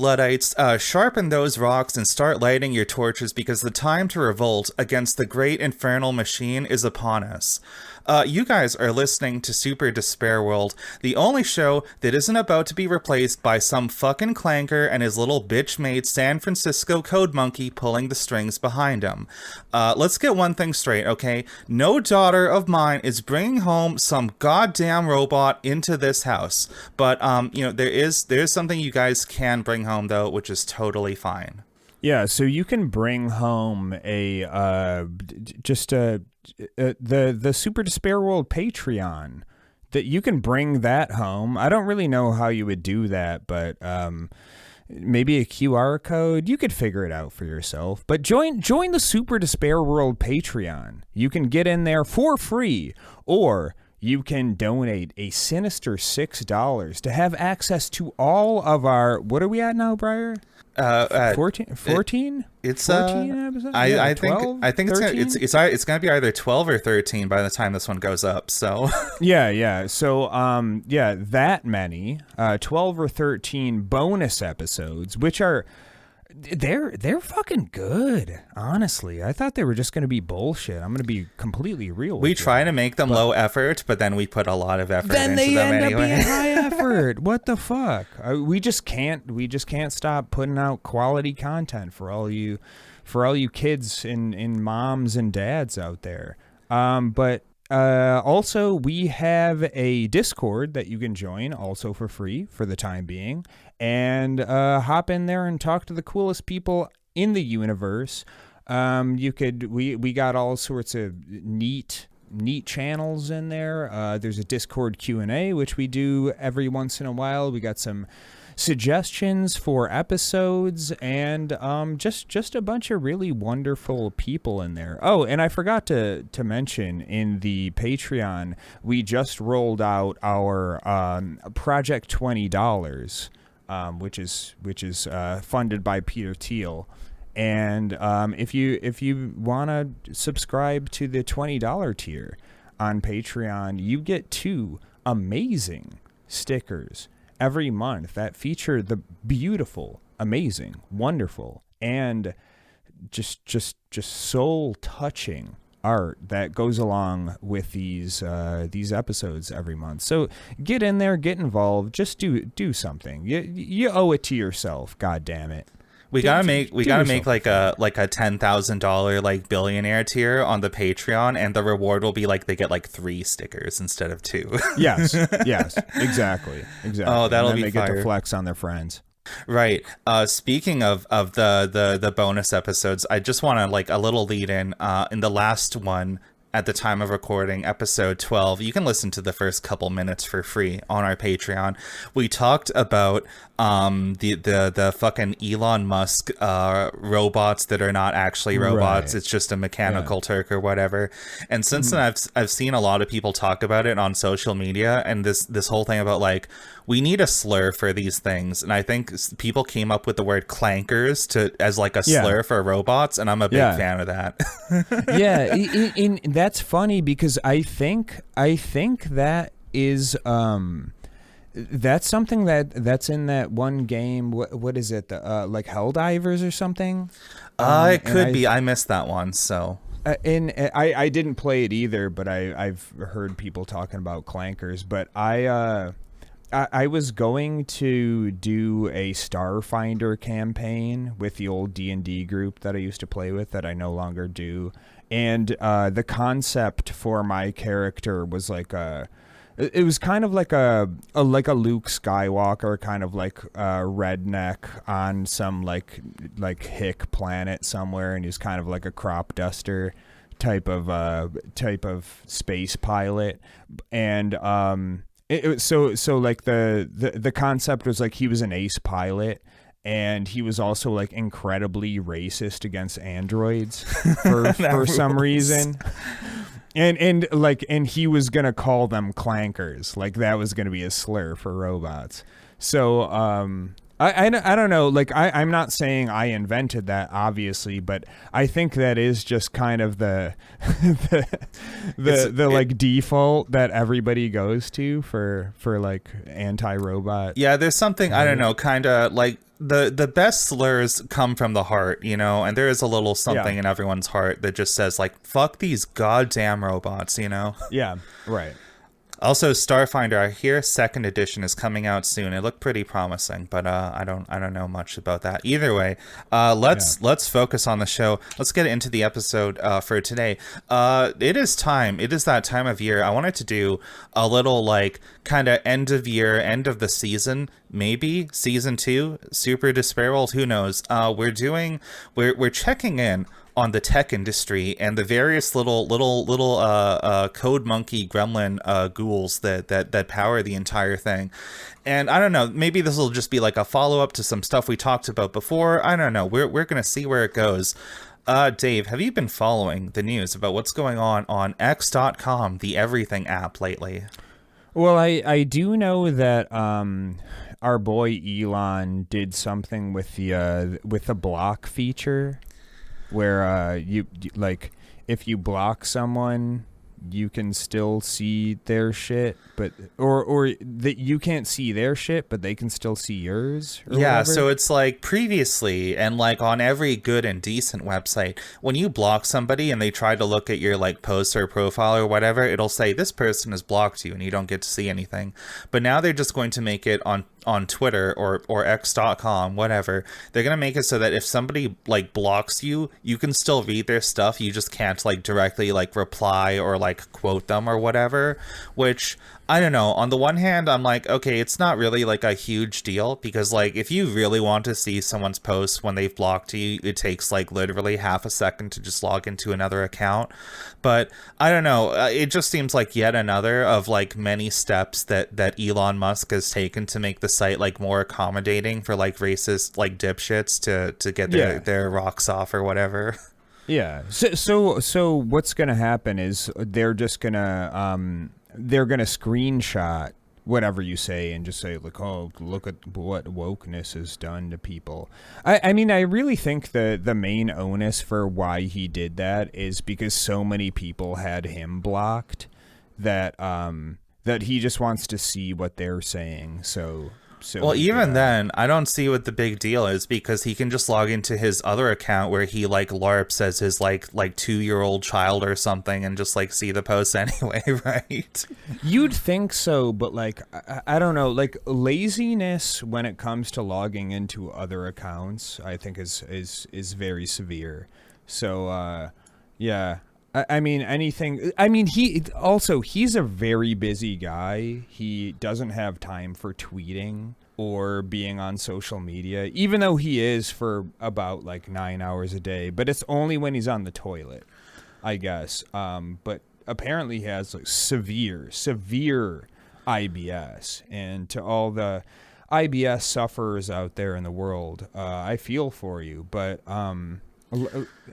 Luddites, sharpen those rocks and start lighting your torches because the time to revolt against the great infernal machine is upon us. You guys are listening to Super Despair World, the only show that isn't about to be replaced by some fucking clanker and his little bitch-made San Francisco code monkey pulling the strings behind him. Let's get one thing straight, okay? No daughter of mine is bringing home some goddamn robot into this house. But, there is something you guys can bring home, though, which is totally fine. Yeah, so you can bring home the Super Despair World Patreon. That you can bring that home. I don't really know how you would do that, but maybe a QR code. You could figure it out for yourself. But join the Super Despair World Patreon. You can get in there for free, or you can donate a sinister $6 to have access to all of our. What are we at now, Briar? 14? It's 14 episodes? I 12, think it's gonna be either 12 or 13 by the time this one goes up. So yeah. So that many 12 or 13 bonus episodes, which are they're fucking good. Honestly, I thought they were just gonna be bullshit. I'm gonna be completely real. We try to make them low effort, but then we put a lot of effort into them anyway. Then they end up being high effort. What the fuck? We just can't stop putting out quality content for all you kids and moms and dads out there. But also we have a Discord that you can join also for free for the time being, and hop in there and talk to the coolest people in the universe. We got all sorts of neat channels in there. There's a Discord Q&A, which we do every once in a while. We got some suggestions for episodes, and just a bunch of really wonderful people in there. Oh, and I forgot to mention, in the Patreon, we just rolled out our Project $20, which is funded by Peter Thiel. And if you want to subscribe to the $20 tier on Patreon, you get 2 amazing stickers every month that feature the beautiful, amazing, wonderful, and just soul-touching art that goes along with these episodes every month. So get in there, get involved, just do something. You owe it to yourself. God damn it. We gotta make like a $10,000 like billionaire tier on the Patreon, and the reward will be like they get like 3 stickers instead of 2. Yes, exactly. Oh, that'll be fire. They get to flex on their friends. Right. Speaking of the bonus episodes, I just want to like a little lead in the last one. At the time of recording, episode 12, you can listen to the first couple minutes for free on our Patreon. We talked about the fucking Elon Musk robots that are not actually robots. Right. It's just a mechanical Turk or whatever. And since then, I've seen a lot of people talk about it on social media, and this whole thing about like we need a slur for these things. And I think people came up with the word clankers as like a slur for robots, and I'm a big fan of that. That's funny because I think that is that's something that's in that one game. What is it? Like Helldivers or something? It could be. I missed that one. So. And I didn't play it either, but I've heard people talking about clankers. But I was going to do a Starfinder campaign with the old D&D group that I used to play with that I no longer do. And the concept for my character was like it was kind of like a Luke Skywalker, kind of like a redneck on some like hick planet somewhere, and he's kind of like a crop duster type of space pilot. And so like the concept was like he was an ace pilot, and he was also like incredibly racist against androids for some reason. And he was gonna call them clankers, like that was gonna be a slur for robots. So I don't know, like I'm not saying I invented that, obviously, but I think that is just kind of the like default that everybody goes to for like anti-robot. Yeah, there's something, I don't know, kind of like the best slurs come from the heart, you know, and there is a little something in everyone's heart that just says like, fuck these goddamn robots, you know? Yeah, right. Also, Starfinder, I hear second edition is coming out soon. It looked pretty promising, but I don't know much about that. Either way, let's focus on the show. Let's get into the episode for today. It is time. It is that time of year. I wanted to do a little like kind of end of year, end of the season, maybe season 2, Super Disparals. Who knows? We're checking in on the tech industry and the various little code monkey gremlin ghouls that power the entire thing. And I don't know, maybe this will just be like a follow-up to some stuff we talked about before. I don't know. We're gonna see where it goes. Dave, have you been following the news about what's going on X.com, the everything app, lately? Well, I do know that our boy Elon did something with the block feature, where you like if you block someone, you can still see their shit, but or that you can't see their shit, but they can still see yours. Yeah, whatever. so it's like previously, and like on every good and decent website, when you block somebody and they try to look at your like post or profile or whatever, it'll say this person has blocked you and you don't get to see anything. But now they're just going to make it on Twitter or X.com, whatever. They're going to make it so that if somebody like blocks you, you can still read their stuff. You just can't like directly like reply or like quote them or whatever, which I don't know. On the one hand, I'm like, okay, it's not really like a huge deal because like if you really want to see someone's post when they've blocked you, it takes like literally half a second to just log into another account. But I don't know. It just seems like yet another of like many steps that Elon Musk has taken to make the site like more accommodating for like racist like dipshits to get their rocks off or whatever. Yeah. So what's gonna happen is they're gonna screenshot whatever you say and just say like, oh, look at what wokeness has done to people. I mean, I really think the main onus for why he did that is because so many people had him blocked that he just wants to see what they're saying. So well, even then, I don't see what the big deal is because he can just log into his other account where he like LARPs as his like 2-year-old child or something and just like see the posts anyway, right? You'd think so, but like I don't know, like laziness when it comes to logging into other accounts, I think is very severe. So yeah. I mean, he's a very busy guy. He doesn't have time for tweeting or being on social media, even though he is for about like 9 hours a day. But it's only when he's on the toilet, I guess. But apparently he has like severe IBS. And to all the IBS sufferers out there in the world, I feel for you. But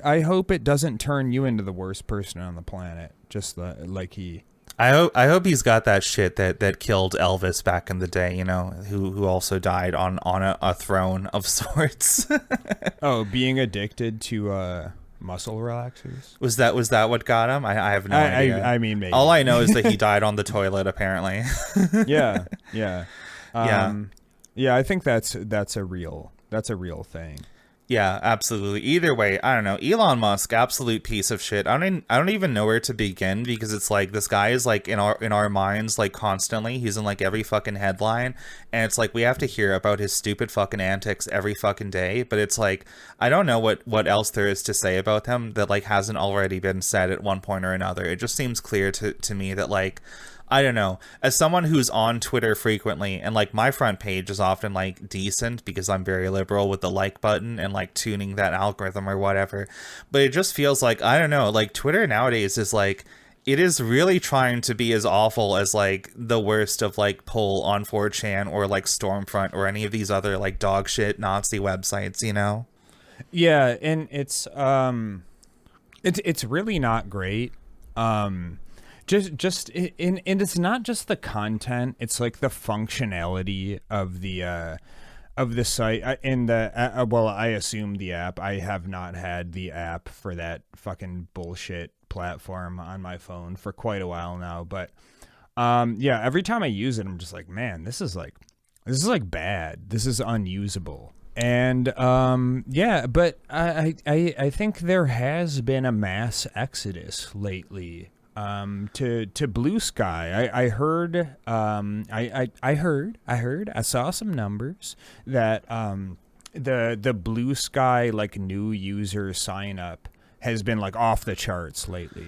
I hope it doesn't turn you into the worst person on the planet, just like he. I hope he's got that shit that killed Elvis back in the day, you know, who also died on a throne of sorts. Oh, being addicted to muscle relaxers. Was that what got him? I have no idea. I mean, maybe. All I know is that he died on the toilet, apparently. Yeah. Yeah. I think that's a real thing. Yeah, absolutely. Either way, I don't know. Elon Musk, absolute piece of shit. I don't even know where to begin because it's like this guy is like in our minds like constantly. He's in like every fucking headline, and it's like we have to hear about his stupid fucking antics every fucking day. But it's like I don't know what else there is to say about him that like hasn't already been said at one point or another. It just seems clear to me that like I don't know, as someone who's on Twitter frequently and like my front page is often like decent because I'm very liberal with the like button and like tuning that algorithm or whatever. But it just feels like, I don't know, like Twitter nowadays is like, it is really trying to be as awful as like the worst of like Poll on 4chan or like Stormfront or any of these other like dog shit Nazi websites, you know? Yeah. And it's really not great. Just and it's not just the content, it's like the functionality of the site I assume the app. I have not had the app for that fucking bullshit platform on my phone for quite a while now, but every time I use it I'm just like, man, this is like bad. This is unusable. And but I think there has been a mass exodus lately to Blue Sky. I heard I saw some numbers that the Blue Sky like new user sign up has been like off the charts lately.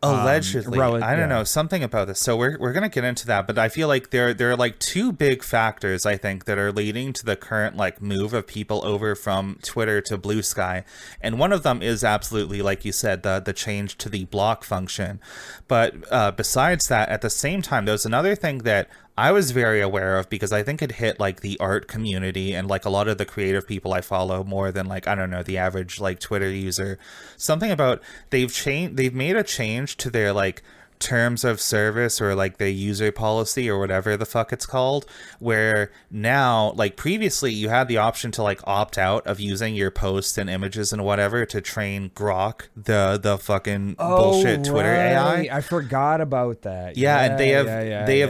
Allegedly, I don't know, something about this. So we're gonna get into that, but I feel like there are like two big factors I think that are leading to the current like move of people over from Twitter to Blue Sky, and one of them is absolutely, like you said, the change to the block function. But besides that, at the same time, there's another thing that I was very aware of because I think it hit like the art community and like a lot of the creative people I follow more than like, I don't know, the average like Twitter user. Something about they've made a change to their like terms of service or like the user policy or whatever the fuck it's called, where now, like previously you had the option to like opt out of using your posts and images and whatever to train Grok, the fucking bullshit Twitter AI. I forgot about that. Yeah, and they have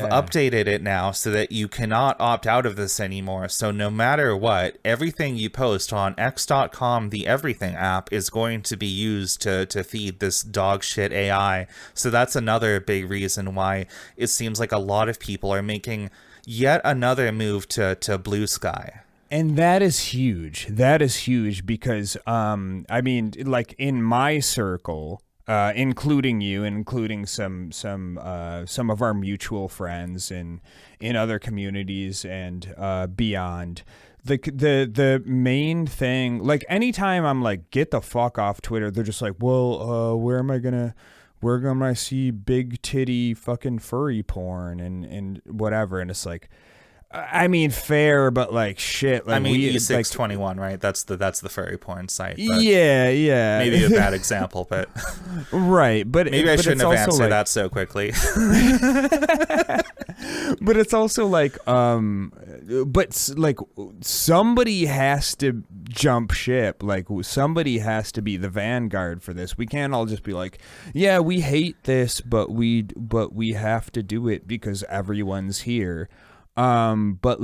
updated it now so that you cannot opt out of this anymore. So no matter what, everything you post on X.com, the Everything app, is going to be used to feed this dog shit AI. So that's another big reason why it seems like a lot of people are making yet another move to Blue Sky. And that is huge. That is huge because, I mean, like in my circle, including you, including some of our mutual friends in other communities and beyond. The main thing, like anytime I'm like, get the fuck off Twitter, they're just like, well, where am I gonna see big titty fucking furry porn and whatever, and it's like, I mean, fair, but like shit. Like, I mean, E621, right? That's the furry porn site. But yeah. Maybe a bad example, but right. But maybe I shouldn't have answered like, that so quickly. But it's also like, but like somebody has to jump ship. Like somebody has to be the vanguard for this. We can't all just be like, yeah, we hate this, but we have to do it because everyone's here. But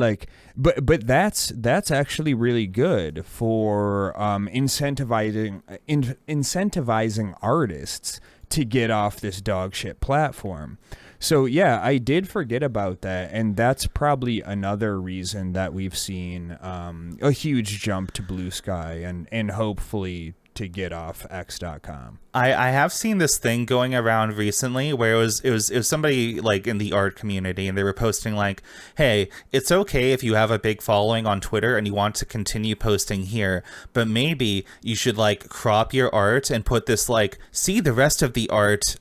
that's actually really good for incentivizing artists to get off this dog shit platform. So yeah, I did forget about that, and that's probably another reason that we've seen a huge jump to Blue Sky and hopefully to get off X.com. I have seen this thing going around recently where it was somebody like in the art community, and they were posting like, hey, it's okay if you have a big following on Twitter and you want to continue posting here, but maybe you should like crop your art and put this like, see the rest of the art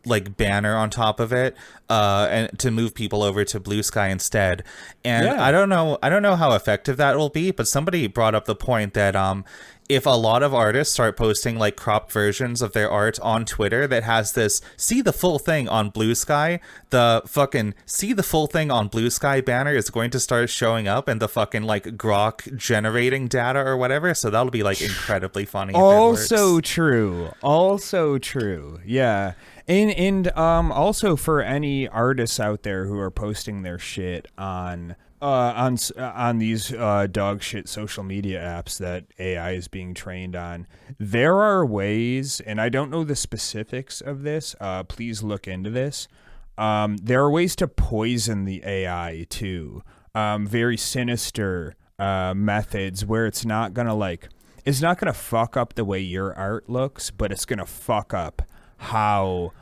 like banner on top of it, and to move people over to Blue Sky instead. And yeah. I don't know how effective that will be, but somebody brought up the point that if a lot of artists start posting like cropped versions of their art on Twitter that has this see the full thing on Blue Sky, the fucking see the full thing on Blue Sky banner is going to start showing up in the fucking like Grok generating data or whatever. So that'll be like incredibly funny. Also true. Yeah. And also for any artists out there who are posting their shit on these dog shit social media apps that AI is being trained on, there are ways, and I don't know the specifics of this, please look into this. There are ways to poison the AI too. Very sinister methods where it's not gonna fuck up the way your art looks, but it's gonna fuck up how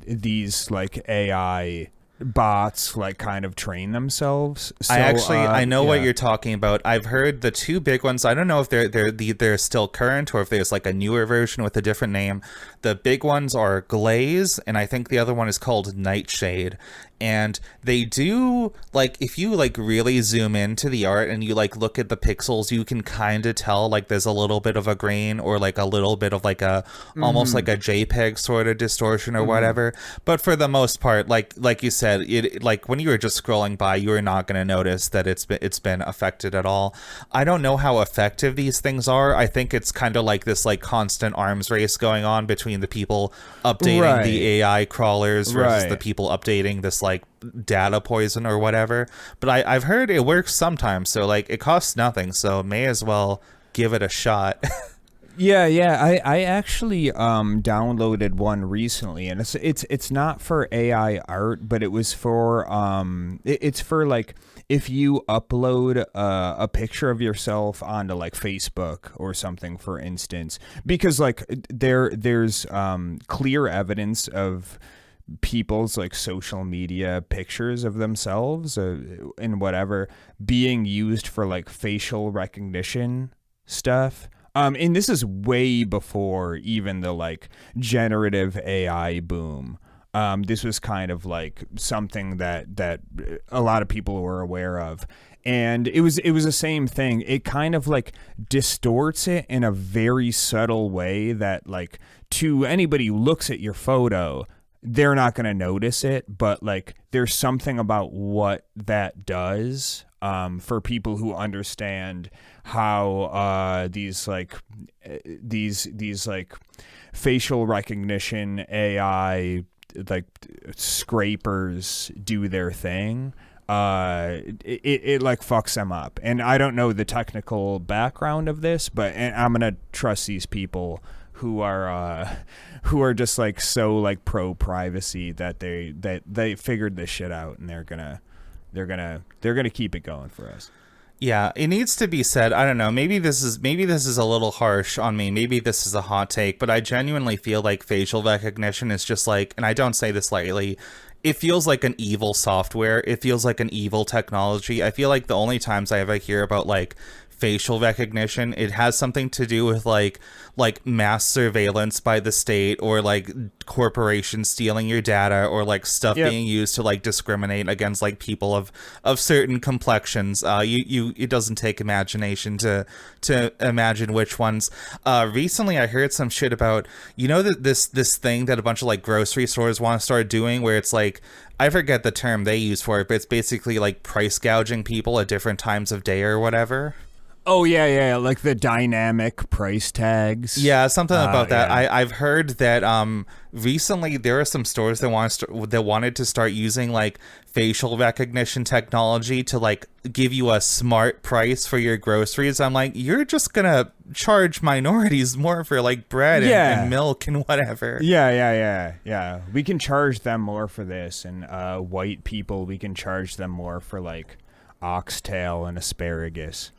these like AI bots like kind of train themselves. So, I know what you're talking about. I've heard the two big ones. I don't know if they're still current or if there's like a newer version with a different name. The big ones are Glaze, and I think the other one is called Nightshade. And they do, like, if you like really zoom into the art and you like look at the pixels, you can kind of tell like there's a little bit of a grain or like a little bit of like a almost like a JPEG sort of distortion or whatever. But for the most part, like you said, it like when you were just scrolling by, you were not going to notice that it's been affected at all. I don't know how effective these things are. I think it's kind of like this like constant arms race going on between the people updating the AI crawlers versus the people updating this like like data poison or whatever. But I've heard it works sometimes, so like it costs nothing, so may as well give it a shot. Yeah. I actually downloaded one recently, and it's not for AI art, but it was for it's for like if you upload a picture of yourself onto like Facebook or something, for instance, because like there's clear evidence of people's like social media pictures of themselves and whatever being used for like facial recognition stuff. And this is way before even the like generative AI boom. This was kind of like something that a lot of people were aware of. And it was the same thing. It kind of like distorts it in a very subtle way that like to anybody who looks at your photo, they're not going to notice it, but like there's something about what that does for people who understand how these facial recognition AI like scrapers do their thing. It like fucks them up, and I don't know the technical background of this, but I'm gonna trust these people who are just like so like pro privacy that they figured this shit out, and they're gonna keep it going for us. Yeah, it needs to be said. I don't know. Maybe this is a little harsh on me. Maybe this is a hot take, but I genuinely feel like facial recognition is just like, and I don't say this lightly, it feels like an evil software. It feels like an evil technology. I feel like the only times I ever hear about like facial recognition, it has something to do with like mass surveillance by the state, or like corporations stealing your data, or like stuff being used to like discriminate against like people of certain complexions. It doesn't take imagination to imagine which ones. Recently I heard some shit about, you know, that this thing that a bunch of like grocery stores want to start doing, where it's like, I forget the term they use for it, but it's basically like price gouging people at different times of day or whatever. Oh yeah, like the dynamic price tags. Yeah, something about that. Yeah. I've heard that recently there are some stores that wanted to start using like facial recognition technology to like give you a smart price for your groceries. I'm like, you're just gonna charge minorities more for like bread and milk and whatever. Yeah. We can charge them more for this, and white people, we can charge them more for like oxtail and asparagus.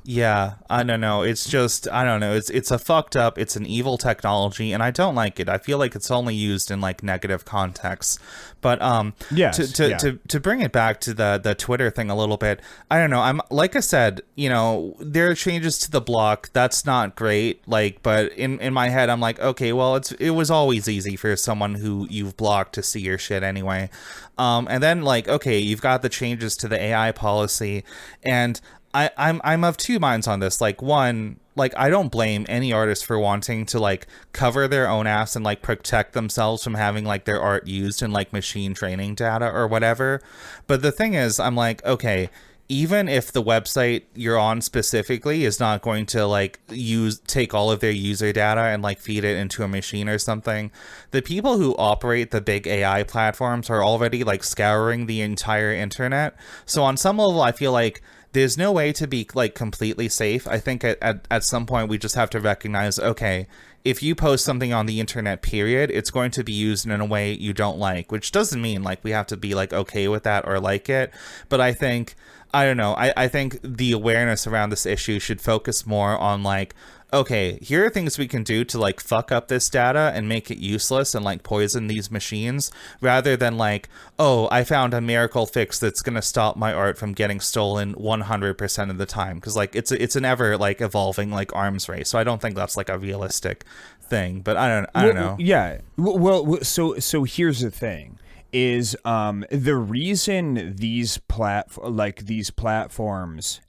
Yeah, I don't know. It's just, I don't know. It's a fucked up, it's an evil technology, and I don't like it. I feel like it's only used in like negative contexts. But to bring it back to the Twitter thing a little bit, I don't know. I'm like I said, you know, there are changes to the block. That's not great. Like, but in my head, I'm like, okay, well, it was always easy for someone who you've blocked to see your shit anyway. And then like, okay, you've got the changes to the AI policy, and I'm of two minds on this. Like, one, like, I don't blame any artist for wanting to like cover their own ass and like protect themselves from having like their art used in like machine training data or whatever. But the thing is, I'm like, okay, even if the website you're on specifically is not going to like take all of their user data and like feed it into a machine or something, the people who operate the big AI platforms are already like scouring the entire internet. So on some level, I feel like there's no way to be like completely safe. I think at some point we just have to recognize, okay, if you post something on the internet, period, it's going to be used in a way you don't like, which doesn't mean like we have to be like okay with that or like it. But I think, I don't know, I think the awareness around this issue should focus more on like, okay, here are things we can do to like fuck up this data and make it useless and like poison these machines, rather than like, oh, I found a miracle fix that's going to stop my art from getting stolen 100% of the time. Because like it's an ever like evolving like arms race. So I don't think that's like a realistic thing. But I don't know. Yeah. Well, so here's the thing. Is the reason these platforms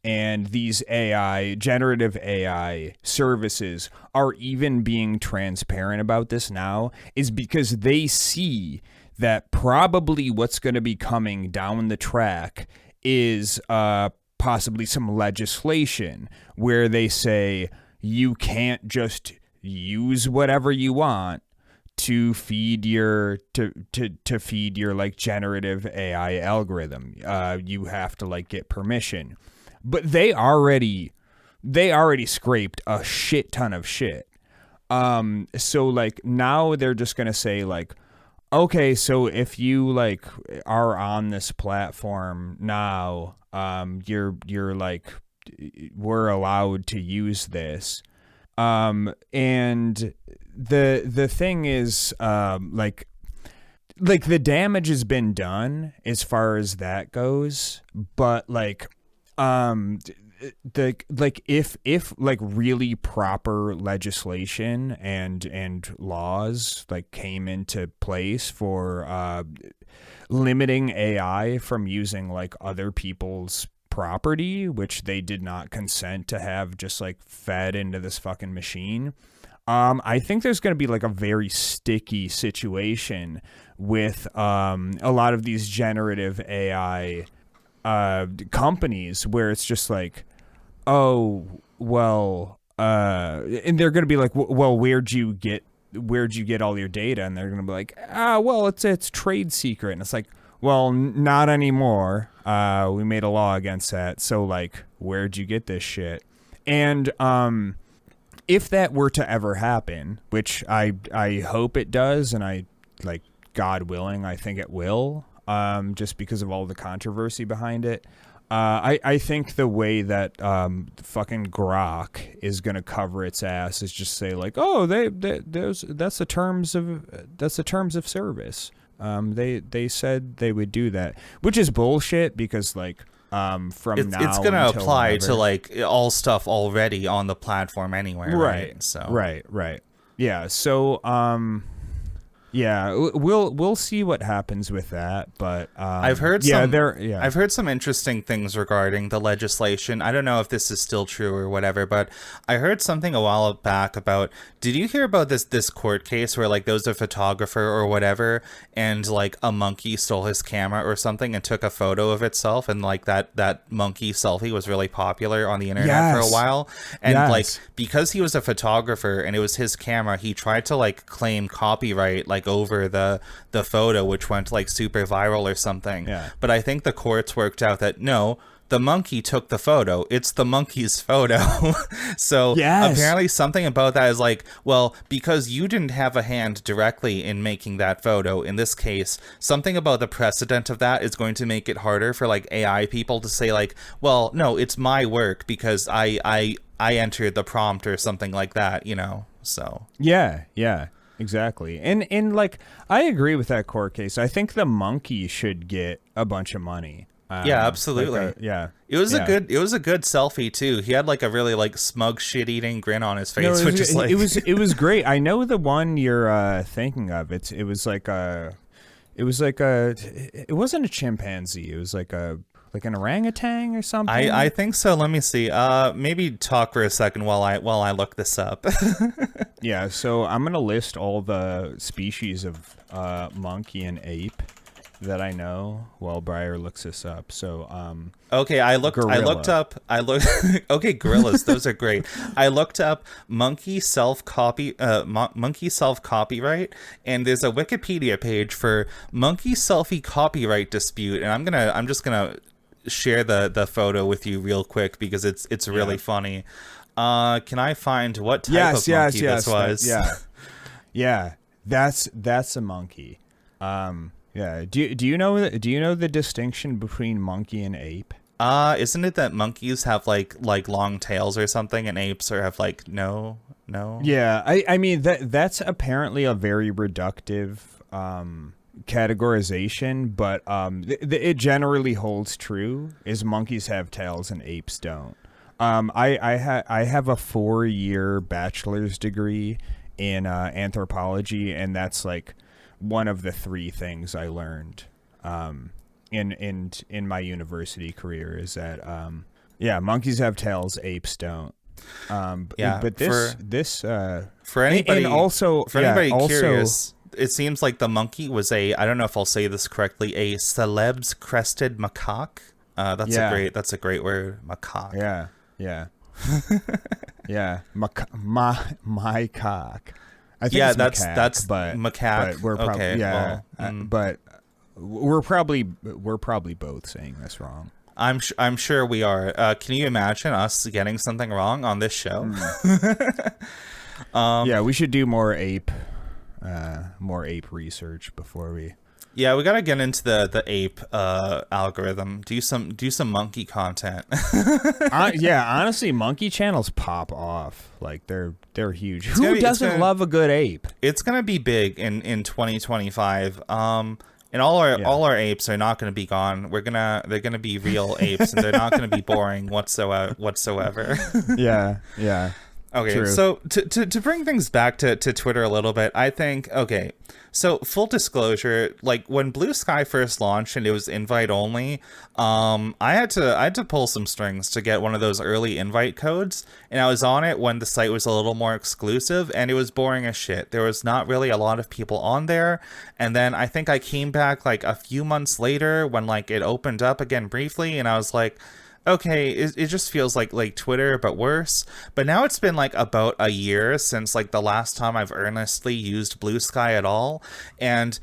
and these generative AI services are even being transparent about this now is because they see that probably what's going to be coming down the track is possibly some legislation where they say you can't just use whatever you want to feed your to feed your like generative AI algorithm. You have to like get permission. But they already scraped a shit ton of shit. So like now they're just gonna say like, okay, so if you like are on this platform now, you're like, we're allowed to use this. And the thing is, like the damage has been done as far as that goes, but like, if like really proper legislation and laws like came into place for limiting AI from using like other people's property, which they did not consent to have just like fed into this fucking machine, I think there's going to be like a very sticky situation with a lot of these generative AI companies where it's just like, oh well, and they're going to be like, well, where'd you get all your data? And they're going to be like, well, it's trade secret. And it's like, well, not anymore. We made a law against that. So like, where'd you get this shit? And if that were to ever happen, which I hope it does, and I like, God willing, I think it will, just because of all the controversy behind it. I think the way that fucking Grok is gonna cover its ass is just say like, oh, that's the terms of service. They said they would do that, which is bullshit because like it's gonna apply to like all stuff already on the platform anyway, right? So right, yeah. So yeah, we'll see what happens with that, but I've heard some interesting things regarding the legislation. I don't know if this is still true or whatever, but I heard something a while back about. Did you hear about this court case where like there was a photographer or whatever, and like a monkey stole his camera or something and took a photo of itself, and like that monkey selfie was really popular on the internet for a while, and like because he was a photographer and it was his camera, he tried to like claim copyright like over the photo, which went like super viral or something. But I think the courts worked out that no, the monkey took the photo, it's the monkey's photo. So apparently something about that is like, well, because you didn't have a hand directly in making that photo, in this case, something about the precedent of that is going to make it harder for like AI people to say like, well, no, it's my work because I entered the prompt or something like that, you know. So yeah exactly. And like, I agree with that court case. I think the monkey should get a bunch of money. Yeah, absolutely. It was a good selfie too. He had like a really like smug shit eting grin on his face, no, which is like it was great. I know the one you're thinking of. It wasn't a chimpanzee. It was like an orangutan or something. I think so. Let me see. Maybe talk for a second while I look this up. Yeah, so I'm gonna list all the species of monkey and ape that I know while Briar looks this up. So okay, I looked up okay, gorillas, those are great. I looked up monkey self copyright, and there's a Wikipedia page for monkey selfie copyright dispute, and I'm just gonna share the photo with you real quick because it's really funny. Can I find what type of monkey this was? Yeah, that's a monkey. Yeah. Do you know the distinction between monkey and ape? Isn't it that monkeys have like long tails or something, and apes have like no? Yeah, I mean that's apparently a very reductive categorization, but it generally holds true. Is monkeys have tails and apes don't. I have a 4-year bachelor's degree in anthropology, and that's like one of the 3 things I learned in my university career is that monkeys have tails, apes don't. But for anybody also curious, it seems like the monkey was I don't know if I'll say this correctly, a Celebes crested macaque. That's a great word, macaque. Yeah. Yeah. My cock. I think Yeah, it's that's macaque, macaque. but we're probably Okay, yeah, well, but we're probably both saying this wrong. I'm sure we are. Can you imagine us getting something wrong on this show? Yeah, we should do more ape research before we. Yeah, we gotta get into the ape algorithm. Do some monkey content. Yeah, honestly, monkey channels pop off. Like they're huge. Gonna Who be- doesn't love a good ape? It's gonna be big in 2025. And all our apes are not gonna be gone. They're gonna be real apes, and they're not gonna be boring whatsoever. Yeah. Okay, True. so to bring things back to Twitter a little bit, I think, okay, so full disclosure, like when Blue Sky first launched and it was invite only, I had to pull some strings to get one of those early invite codes, and I was on it when the site was a little more exclusive, and it was boring as shit. There was not really a lot of people on there, and then I think I came back like a few months later when like it opened up again briefly, and I was like, okay, it just feels like Twitter, but worse. But now it's been like about a year since like the last time I've earnestly used Blue Sky at all. And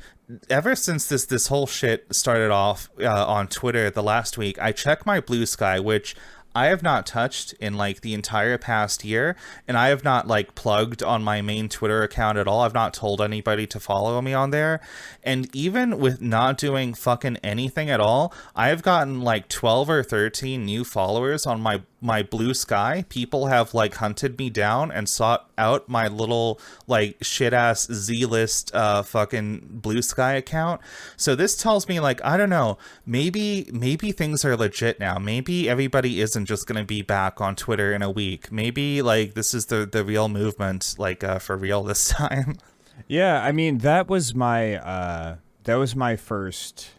ever since this whole shit started off on Twitter the last week, I check my Blue Sky, which I have not touched in like the entire past year, and I have not like plugged on my main Twitter account at all. I've not told anybody to follow me on there. And even with not doing fucking anything at all, I've gotten like 12 or 13 new followers on my Blue Sky. People have like hunted me down and sought out my little like shit ass Z-list fucking Blue Sky account. So this tells me like, I don't know, maybe things are legit now. Maybe everybody isn't just gonna be back on Twitter in a week. Maybe like this is the real movement, like for real this time. Yeah, I mean that was my first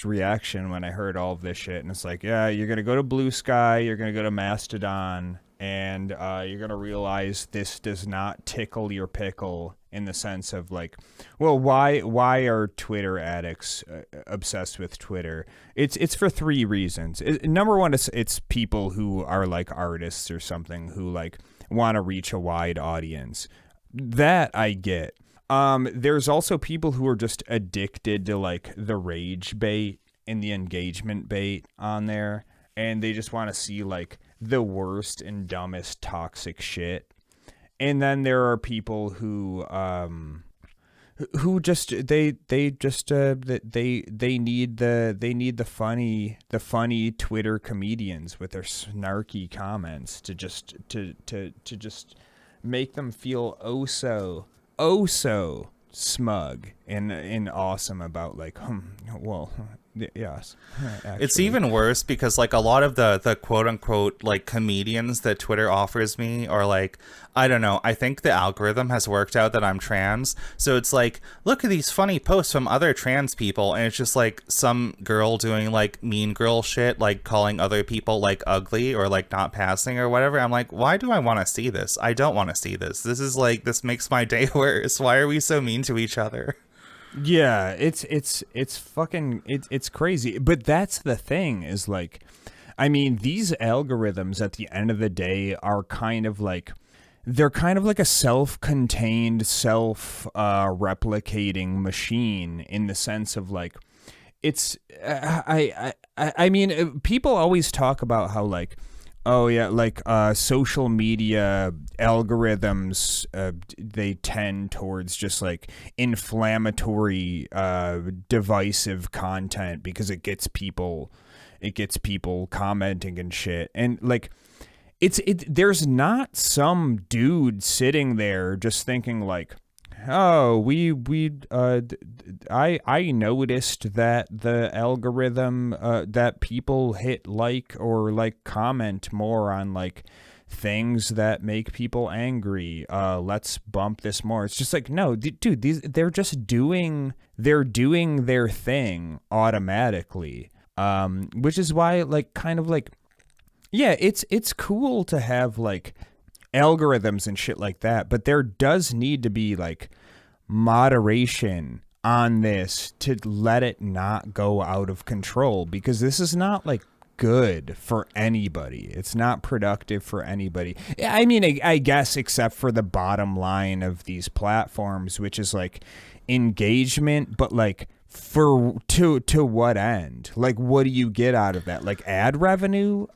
reaction when I heard all of this shit, and it's like, yeah, you're gonna go to Blue Sky, you're gonna go to Mastodon, and you're gonna realize this does not tickle your pickle in the sense of like, well, why are Twitter addicts obsessed with Twitter? It's for three reasons. Number one, it's people who are like artists or something who like want to reach a wide audience. That I get. There's also people who are just addicted to like the rage bait and the engagement bait on there, and they just want to see like the worst and dumbest toxic shit. And then there are people who just they need the funny Twitter comedians with their snarky comments to just make them feel oh so smug and awesome about like yes, actually. It's even worse because like a lot of the quote unquote like comedians that Twitter offers me are like, I don't know, I think the algorithm has worked out that I'm trans, so it's like, look at these funny posts from other trans people, and it's just like some girl doing like mean girl shit, like calling other people like ugly or like not passing or whatever. I'm like, why do I want to see this? I don't want to see this. This is like, this makes my day worse. Why are we so mean to each other? Yeah, it's fucking it's crazy. But that's the thing is like, I mean, these algorithms at the end of the day are kind of like, they're kind of like a self-contained, self-replicating machine in the sense of like, it's I mean, people always talk about how like, oh yeah, like social media algorithms, they tend towards just like inflammatory, divisive content because it gets people commenting and shit. And like, there's not some dude sitting there just thinking like, oh, I noticed that the algorithm that people hit like or like comment more on like things that make people angry. Let's bump this more. It's just like, no, dude, they're just doing their thing automatically. Which is why like kind of like, yeah, it's cool to have like algorithms and shit like that, but there does need to be like moderation on this to let it not go out of control, because this is not like good for anybody. It's not productive for anybody. I mean, I guess except for the bottom line of these platforms, which is like engagement, but like for to what end? Like, what do you get out of that? Like ad revenue?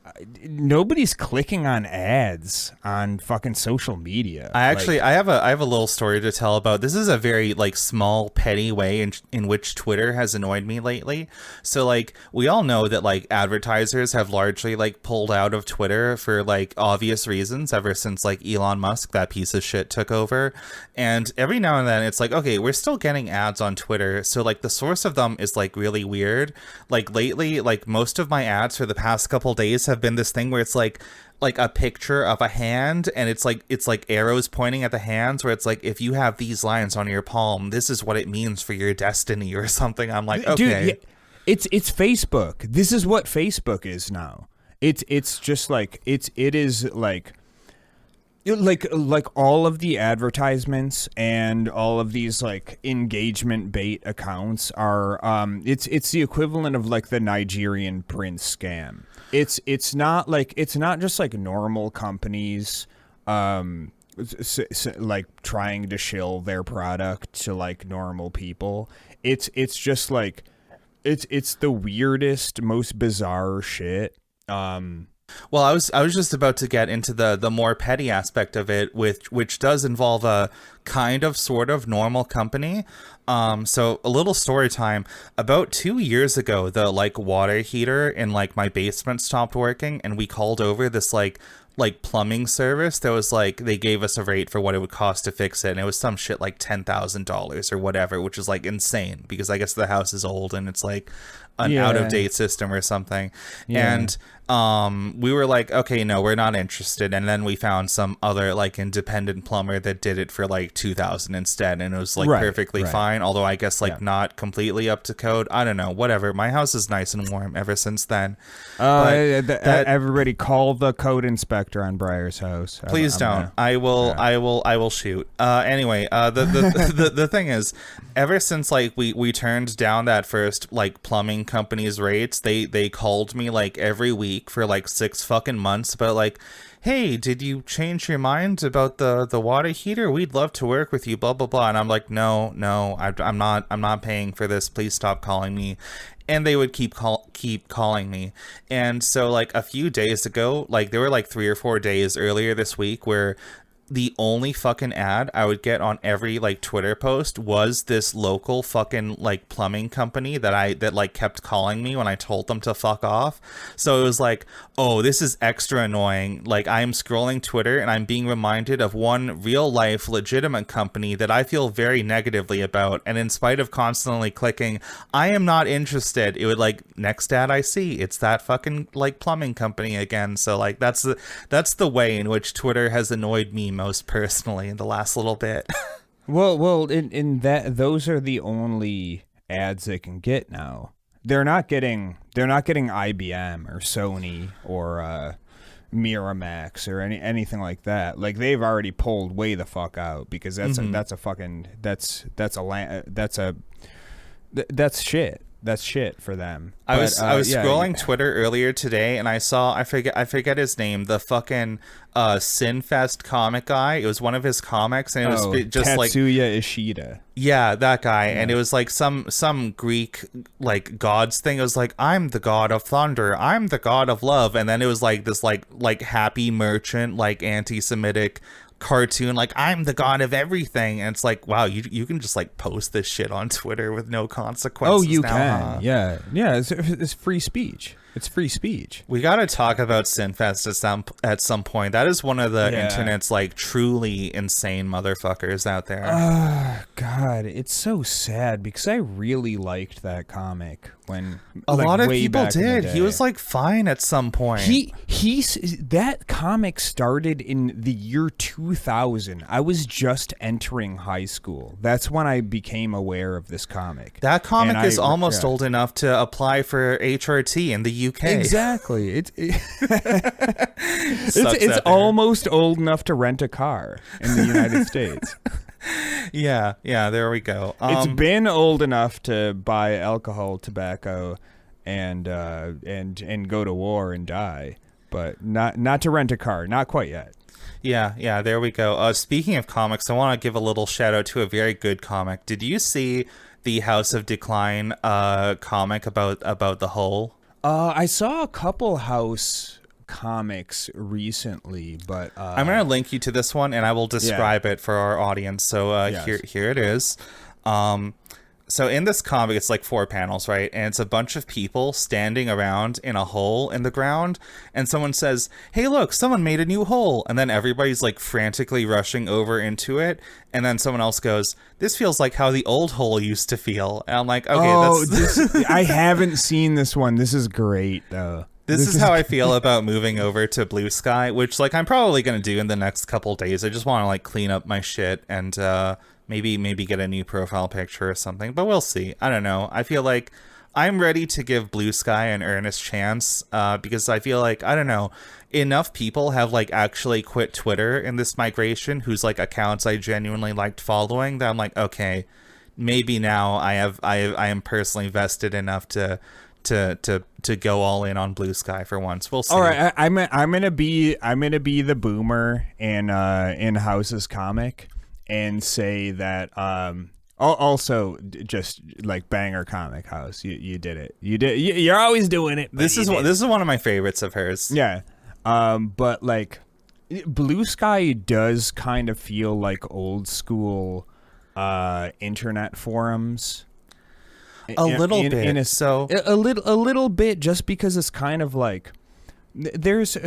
Nobody's clicking on ads on fucking social media. I have a little story to tell about. This is a very like small petty way in which Twitter has annoyed me lately. So like we all know that like advertisers have largely like pulled out of Twitter for like obvious reasons ever since like Elon Musk, that piece of shit, took over. And every now and then it's like, okay, we're still getting ads on Twitter. So like the source of them is like really weird. Like lately, like most of my ads for the past couple days have been this thing where it's like a picture of a hand, and it's like arrows pointing at the hands, where it's like, if you have these lines on your palm, this is what it means for your destiny or something. I'm like, okay. Dude, it's Facebook. This is what Facebook is now. It's just like it is like all of the advertisements and all of these like engagement bait accounts are it's the equivalent of like the Nigerian prince scam. It's not just like normal companies like trying to shill their product to like normal people. It's just like it's the weirdest, most bizarre shit. Well, I was just about to get into the more petty aspect of it, which does involve a kind of sort of normal company. So a little story time. About 2 years ago, the like water heater in like my basement stopped working, and we called over this like plumbing service that was like, they gave us a rate for what it would cost to fix it, and it was some shit like $10,000 or whatever, which is like insane because I guess the house is old and it's like an out-of-date system or something. And we were like, okay, no, we're not interested. And then we found some other like independent plumber that did it for like $2,000 instead, and it was like perfectly fine, although I guess like not completely up to code. I don't know, whatever. My house is nice and warm ever since then. Everybody call the code inspector on Briar's house. Please don't. I will shoot. Anyway, the thing is, ever since like we turned down that first like plumbing company's rates, they called me like every week for like 6 fucking months about like, hey, did you change your mind about the water heater? We'd love to work with you, blah blah blah. And I'm like, no, I'm not paying for this. Please stop calling me. And they would keep calling me. And so like a few days ago, like there were like 3 or 4 days earlier this week where the only fucking ad I would get on every like Twitter post was this local fucking like plumbing company that like kept calling me when I told them to fuck off. So it was like, oh, this is extra annoying. Like I'm scrolling Twitter and I'm being reminded of one real life legitimate company that I feel very negatively about. And in spite of constantly clicking, I am not interested, it would like, next ad I see, it's that fucking like plumbing company again. So like that's the way in which Twitter has annoyed me most personally in the last little bit. well, in that, those are the only ads they can get now. They're not getting IBM or Sony or Miramax or anything like that. Like they've already pulled way the fuck out because that's shit. That's shit for them. I was scrolling Twitter earlier today and I saw, I forget his name, the fucking Sinfest comic guy. It was one of his comics and it was just Tatsuya like Ishida. Yeah, that guy. Yeah. And it was like some Greek like gods thing. It was like, I'm the god of thunder, I'm the god of love, and then it was like this like happy merchant like anti-Semitic cartoon, like I'm the god of everything. And it's like, wow, you can just like post this shit on Twitter with no consequences. Oh, you now, can. huh? Yeah, it's free speech. It's free speech. We got to talk about Sinfest at some point. That is one of the internet's like truly insane motherfuckers out there. God, it's so sad because I really liked that comic when a lot of people did. He was like fine at some point. That comic started in the year 2000. I was just entering high school. That's when I became aware of this comic. That comic is almost old enough to apply for HRT in the UK. Exactly. It's almost old enough to rent a car in the United States. Yeah, there we go. It's been old enough to buy alcohol, tobacco, and go to war and die, but not to rent a car, not quite yet. Yeah, there we go. Speaking of comics, I want to give a little shout out to a very good comic. Did you see the House of Decline comic about the Hole? I saw a couple House comics recently, but I'm going to link you to this one, and I will describe it for our audience. So Yes. here it is. So in this comic, it's like 4 panels, right? And it's a bunch of people standing around in a hole in the ground. And someone says, hey, look, someone made a new hole. And then everybody's like frantically rushing over into it. And then someone else goes, this feels like how the old hole used to feel. And I'm like, okay, I haven't seen this one. This is great, though. This is how I feel about moving over to Blue Sky, which like I'm probably going to do in the next couple days. I just want to like clean up my shit and maybe get a new profile picture or something, but we'll see. I don't know. I feel like I'm ready to give Blue Sky an earnest chance because I feel like, I don't know, enough people have like actually quit Twitter in this migration whose like accounts I genuinely liked following that I'm like, okay, maybe now I am personally vested enough to go all in on Blue Sky for once. We'll see. All right, I'm gonna be the boomer in House's comic and say that also just like banger comic House. You did it. You're always doing it. This is one of my favorites of hers. Yeah. But like Blue Sky does kind of feel like old school internet forums. A little bit. A little bit, just because it's kind of like there's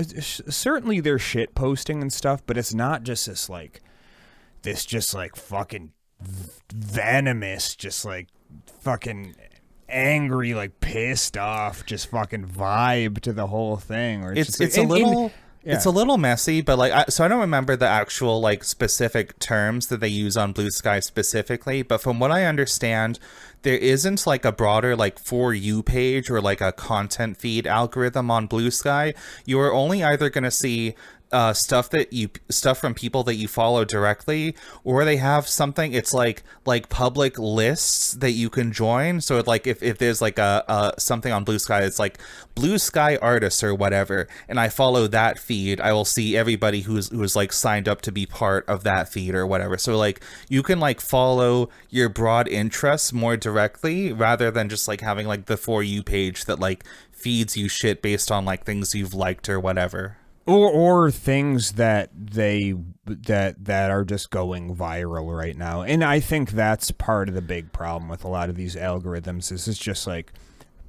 certainly there's shit posting and stuff, but it's not just this just like fucking venomous, just like fucking angry, like pissed off, just fucking vibe to the whole thing. Or It's a little messy, but like so I don't remember the actual like specific terms that they use on Blue Sky specifically, but from what I understand, there isn't like a broader like For You page or like a content feed algorithm on Blue Sky. You are only either going to see stuff from people that you follow directly, or they have something, it's like public lists that you can join. So like if there's like a something on Blue Sky, it's like Blue Sky artists or whatever, and I follow that feed, I will see everybody who's like signed up to be part of that feed or whatever. So like you can like follow your broad interests more directly rather than just like having like the For You page that like feeds you shit based on like things you've liked or whatever. Or things that are just going viral right now. And I think that's part of the big problem with a lot of these algorithms is it's just like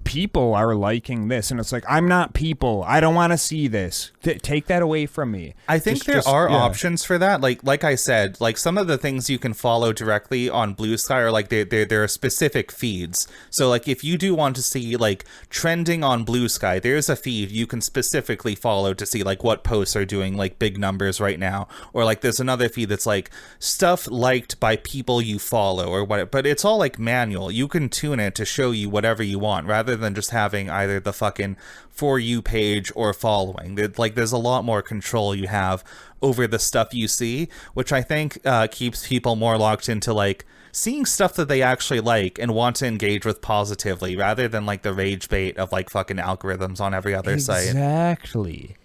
people are liking this, and it's like, I'm not people. I don't want to see this. Take that away from me. I think there are options for that. Like I said, like some of the things you can follow directly on Blue Sky are like there are specific feeds. So like if you do want to see like trending on Blue Sky, there's a feed you can specifically follow to see like what posts are doing like big numbers right now. Or like there's another feed that's like stuff liked by people you follow or what. But it's all like manual. You can tune it to show you whatever you want rather than just having either the fucking For You page or following. Like there's a lot more control you have over the stuff you see, which I think keeps people more locked into like seeing stuff that they actually like and want to engage with positively rather than like the rage bait of like fucking algorithms on every other site.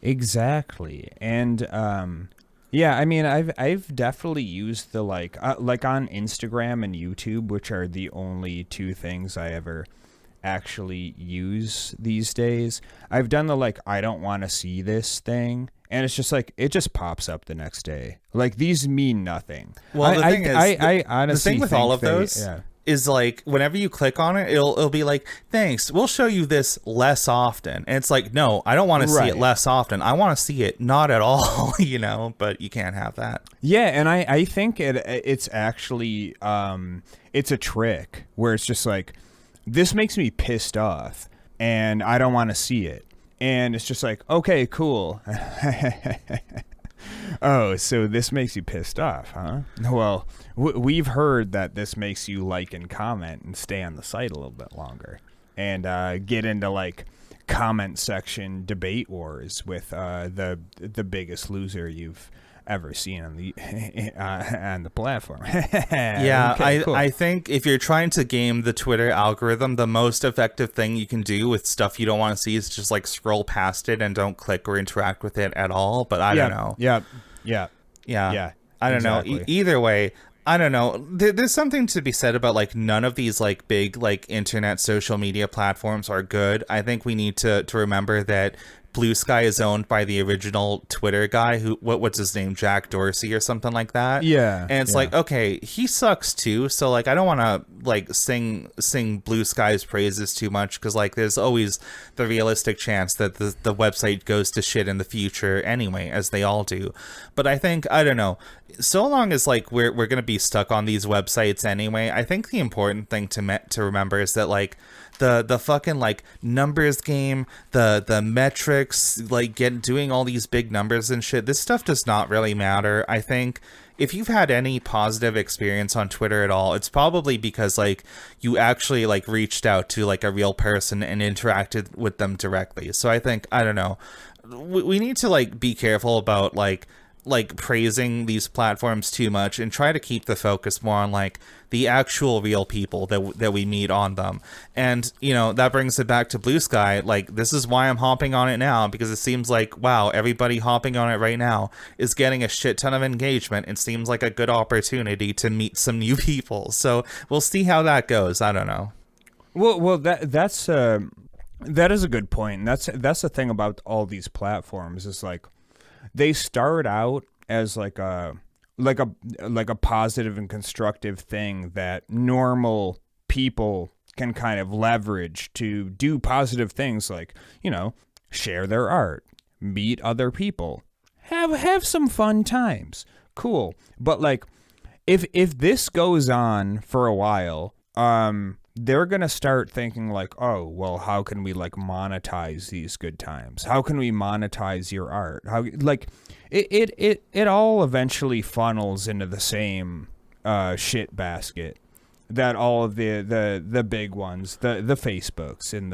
Exactly. And yeah, I mean, I've definitely used the like on Instagram and YouTube, which are the only two things I ever actually use these days. I've done the like I don't want to see this thing, and it's just like it just pops up the next day. Like these mean nothing. Well, the thing is, I honestly the thing with all of those is like whenever you click on it, it'll be like, thanks, we'll show you this less often. And it's like, no, I don't want to see it less often. I want to see it not at all, you know, but you can't have that. Yeah, and I think it's actually it's a trick where it's just like, this makes me pissed off and I don't want to see it. And it's just like, okay, cool. Oh, so this makes you pissed off, huh? Well, we've heard that this makes you like and comment and stay on the site a little bit longer and get into like comment section debate wars with the biggest loser you've ever seen on the on the platform. Yeah, Okay, cool. I think if you're trying to game the Twitter algorithm, the most effective thing you can do with stuff you don't want to see is just like scroll past it and don't click or interact with it at all. But I don't know. Yeah. I don't know. Exactly. Either way, I don't know. There's something to be said about like none of these like big like internet social media platforms are good. I think we need to remember that Blue Sky is owned by the original Twitter guy who what's his name, Jack Dorsey or something like that. Yeah, And it's like, okay, he sucks too, so like I don't want to like sing Blue Sky's praises too much, because like there's always the realistic chance that the website goes to shit in the future anyway, as they all do. But I think, I don't know, so long as like we're going to be stuck on these websites anyway, I think the important thing to remember is that like the fucking like numbers game, the metrics, like doing all these big numbers and shit, this stuff does not really matter. I think if you've had any positive experience on Twitter at all, it's probably because like you actually like reached out to like a real person and interacted with them directly. So I think, I don't know, we need to like be careful about like praising these platforms too much and try to keep the focus more on like the actual real people that we meet on them. And you know, that brings it back to Blue Sky. Like, this is why I'm hopping on it now, because it seems like, wow, everybody hopping on it right now is getting a shit ton of engagement. It seems like a good opportunity to meet some new people, so we'll see how that goes. I don't know. Well, that is a good point. And that's the thing about all these platforms is like they start out as like a positive and constructive thing that normal people can kind of leverage to do positive things, like, you know, share their art, meet other people, have some fun times. Cool. But like if this goes on for a while, they're going to start thinking like, oh, well, how can we like monetize these good times? How can we monetize your art? How, like, it all eventually funnels into the same shit basket that all of the big ones, the Facebooks and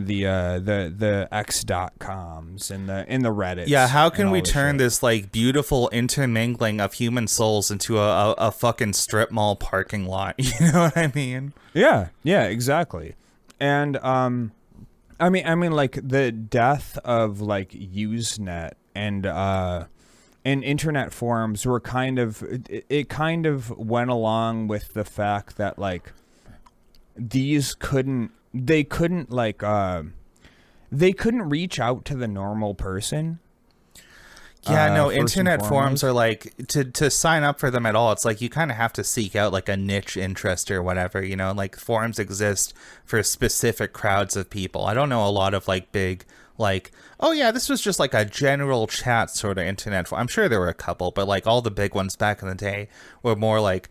the X.coms and the Reddits. Yeah, how can we turn this like beautiful intermingling of human souls into a fucking strip mall parking lot? You know what I mean? Yeah, exactly. And I mean, like the death of like Usenet and internet forums were kind of it kind of went along with the fact that like these couldn't reach out to the normal person. Yeah, no, internet forums are like, to sign up for them at all, it's like you kind of have to seek out like a niche interest or whatever, you know, like forums exist for specific crowds of people. I don't know a lot of like big, like, oh yeah, this was just like a general chat sort of internet forum. I'm sure there were a couple, but like all the big ones back in the day were more like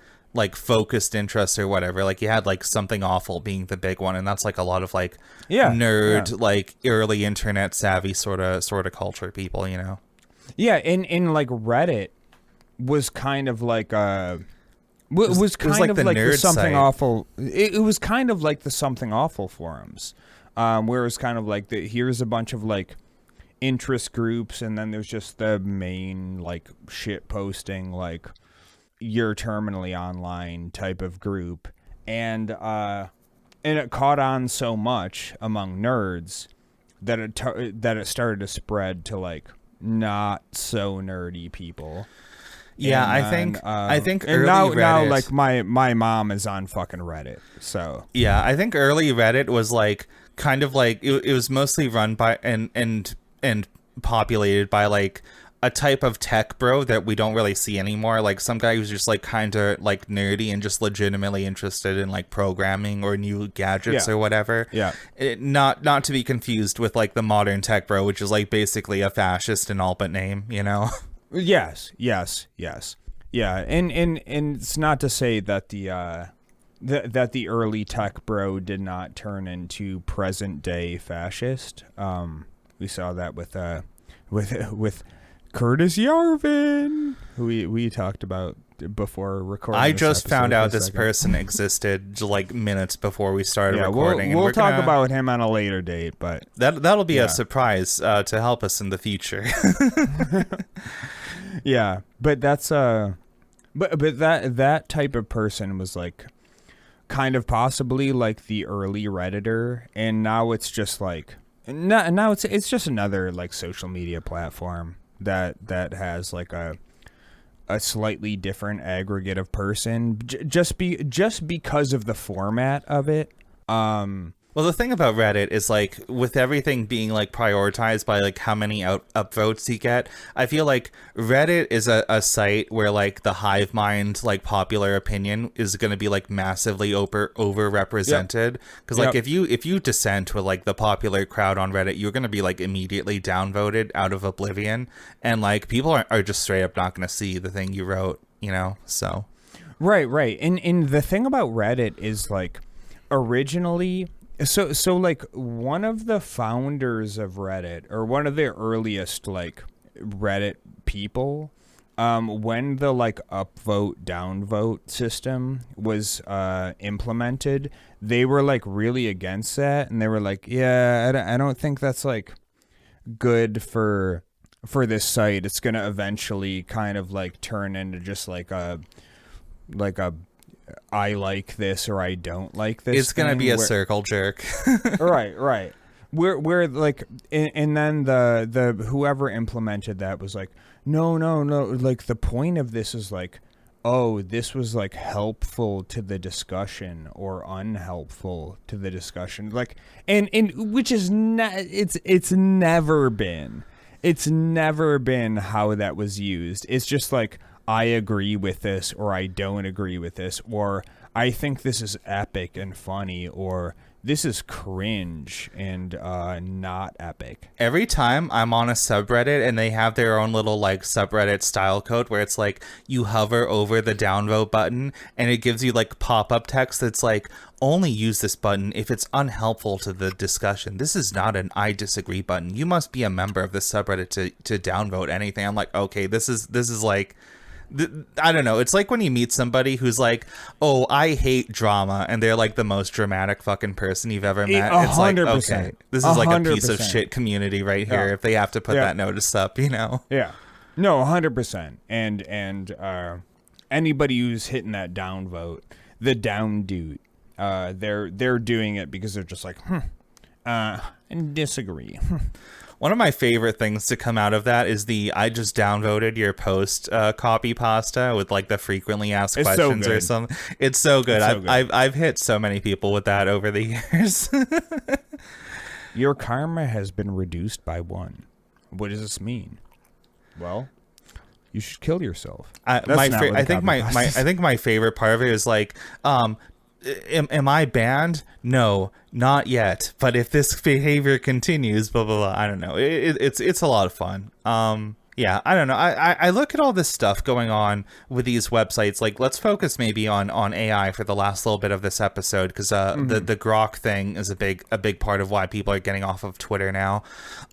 focused interests or whatever. Like you had like Something Awful being the big one, and that's like a lot of like nerd, like early internet savvy sort of culture people, you know. Yeah, in like Reddit was kind of like was kind like of the like the nerd Something site. Awful. It was kind of like the Something Awful forums, where it was kind of like here's a bunch of like interest groups, and then there's just the main like shit posting, like you're terminally online type of group, and it caught on so much among nerds that it started to spread to like not so nerdy people. Yeah, and I think and early now Reddit, like my mom is on fucking Reddit, so yeah, I think early Reddit was like kind of like it was mostly run by and populated by like a type of tech bro that we don't really see anymore, like some guy who's just like kind of like nerdy and just legitimately interested in like programming or new gadgets or whatever. Not to be confused with like the modern tech bro, which is like basically a fascist in all but name, you know. yes yeah, and it's not to say that the early tech bro did not turn into present day fascist. We saw that with Curtis Yarvin, who we talked about before recording. I just found out this person existed like minutes before we started recording. We'll talk about him on a later date, but that'll be a surprise to help us in the future. Yeah, but that's but that type of person was like kind of possibly like the early Redditor, and now it's just like now it's just another like social media platform that has like a slightly different aggregate of person, just because of the format of it. Well, the thing about Reddit is like with everything being like prioritized by like how many upvotes you get, I feel like Reddit is a site where like the hive mind like popular opinion is going to be like massively overrepresented, because like if you dissent with like the popular crowd on Reddit, you're going to be like immediately downvoted out of oblivion, and like people are just straight up not going to see the thing you wrote, you know. So right, and the thing about Reddit is like originally. So like one of the founders of Reddit, or one of the earliest like Reddit people, when the like upvote downvote system was implemented, they were like really against that, and they were like, yeah, I don't think that's like good for this site. It's gonna eventually kind of like turn into just like a I like this or I don't like this. it's going to be a circle jerk. Right. We're like, and then the whoever implemented that was like, no. Like the point of this is like, oh, this was like helpful to the discussion or unhelpful to the discussion. Like, and which is not, it's never been how that was used. It's just like, I agree with this or I don't agree with this, or I think this is epic and funny, or this is cringe and not epic. Every time I'm on a subreddit and they have their own little like subreddit style code where it's like you hover over the downvote button and it gives you like pop-up text that's like, only use this button if it's unhelpful to the discussion. This is not an I disagree button. You must be a member of this subreddit to downvote anything. I'm like, okay, this is like, I don't know. It's like when you meet somebody who's like, "Oh, I hate drama," and they're like the most dramatic fucking person you've ever met. It's like, okay, this is like a piece of shit community right here. If they have to put that notice up, you know? Yeah, no, 100%. And anybody who's hitting that downvote, the down dude, they're doing it because they're just like, and disagree. One of my favorite things to come out of that is the I just downvoted your post copy pasta with like the frequently asked questions or something. It's so good. I've hit so many people with that over the years. Your karma has been reduced by 1. What does this mean? Well, you should kill yourself. I think my favorite part of it is like, am I banned? No, not yet. But if this behavior continues, blah blah blah. I don't know. It's a lot of fun. Yeah, I don't know. I look at all this stuff going on with these websites. Like, let's focus maybe on AI for the last little bit of this episode, because the Grok thing is a big part of why people are getting off of Twitter now.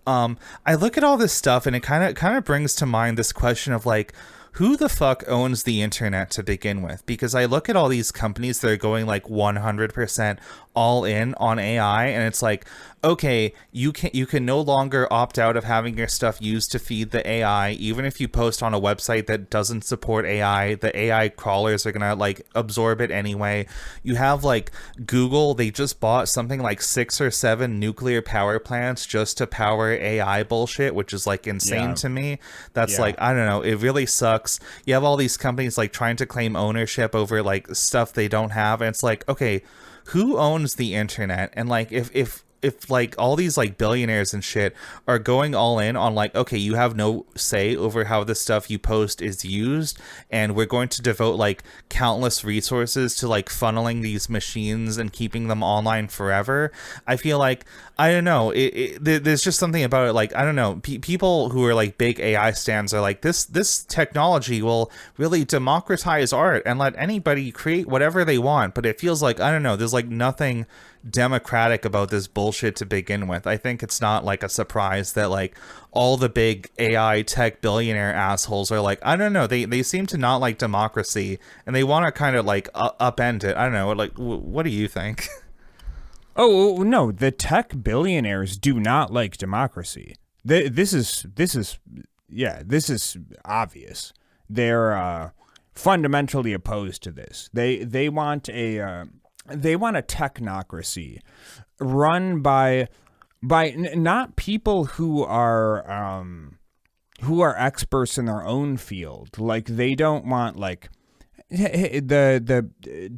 I look at all this stuff, and it kind of brings to mind this question of like, who the fuck owns the internet to begin with? Because I look at all these companies that are going like 100% all in on AI, and it's like, okay, you can no longer opt out of having your stuff used to feed the AI, even if you post on a website that doesn't support AI. The AI crawlers are gonna like absorb it anyway. You have like Google, they just bought something like 6 or 7 nuclear power plants just to power AI bullshit, which is like insane to me. That's like, I don't know, it really sucks. You have all these companies like trying to claim ownership over like stuff they don't have, and it's like, okay, who owns the internet? And like if like all these like billionaires and shit are going all in on like, okay, you have no say over how the stuff you post is used, and we're going to devote like countless resources to like funneling these machines and keeping them online forever. I feel like, I don't know, there's just something about it, like, I don't know, people who are like big AI stans are like, this technology will really democratize art and let anybody create whatever they want. But it feels like, I don't know, there's like nothing democratic about this bullshit to begin with. I think it's not like a surprise that like all the big AI tech billionaire assholes are like, I don't know, they seem to not like democracy, and they want to kind of like upend it. I don't know, like, what do you think? Oh no, the tech billionaires do not like democracy. This is this is obvious. They're fundamentally opposed to this. They want a technocracy run by not people who are experts in their own field. Like, they don't want like the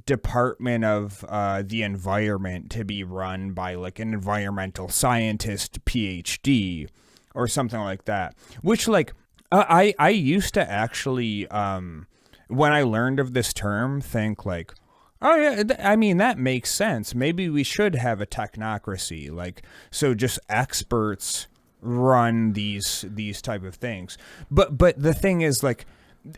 Department of the Environment to be run by like an environmental scientist PhD or something like that. Which like I used to actually when I learned of this term think like, oh yeah, I mean that makes sense. Maybe we should have a technocracy, like so just experts run these type of things. But the thing is like,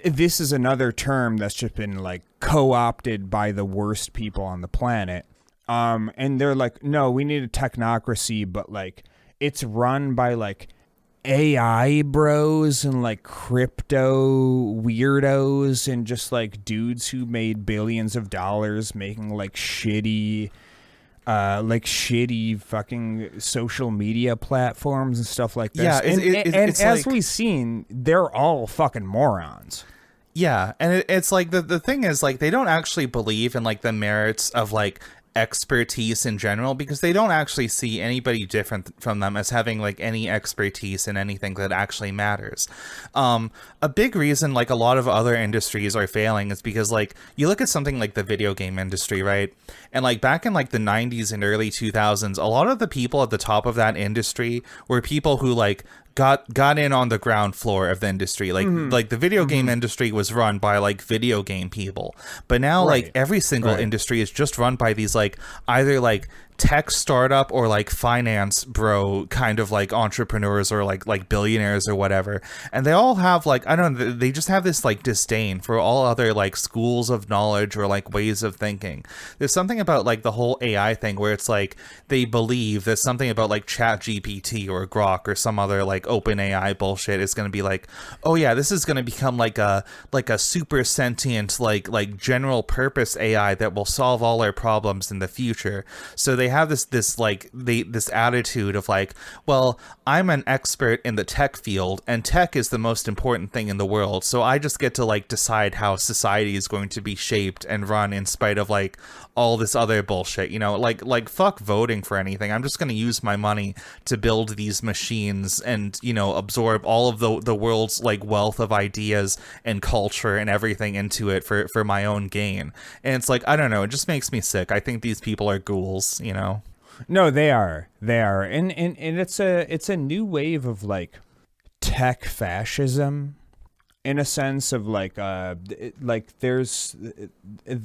this is another term that's just been like co-opted by the worst people on the planet. And they're like, no, we need a technocracy, but like it's run by like AI bros and like crypto weirdos and just like dudes who made billions of dollars making like shitty fucking social media platforms and stuff like this. Yeah, and it's as like, we've seen, they're all fucking morons. Yeah, and it's like the thing is like they don't actually believe in like the merits of like expertise in general, because they don't actually see anybody different from them as having like any expertise in anything that actually matters. A big reason like a lot of other industries are failing is because like you look at something like the video game industry, right? And like back in like the 90s and early 2000s, a lot of the people at the top of that industry were people who like got in on the ground floor of the industry. Like like the video game industry was run by like video game people, but now like every single industry is just run by these like either like tech startup or like finance bro kind of like entrepreneurs or like billionaires or whatever, and they all have like, I don't know, they just have this like disdain for all other like schools of knowledge or like ways of thinking. There's something about like the whole AI thing where it's like they believe there's something about like Chat GPT or Grok or some other like open AI bullshit is going to be like, oh yeah, this is going to become like a super sentient like general purpose AI that will solve all our problems in the future. So they have this attitude of like, well, I'm an expert in the tech field and tech is the most important thing in the world, so I just get to like decide how society is going to be shaped and run in spite of like all this other bullshit, you know, like fuck voting for anything. I'm just going to use my money to build these machines and, you know, absorb all of the world's like wealth of ideas and culture and everything into it for my own gain. And it's like, I don't know, it just makes me sick. I think these people are ghouls, you know. No, they are, and it's a new wave of like tech fascism, in a sense of like there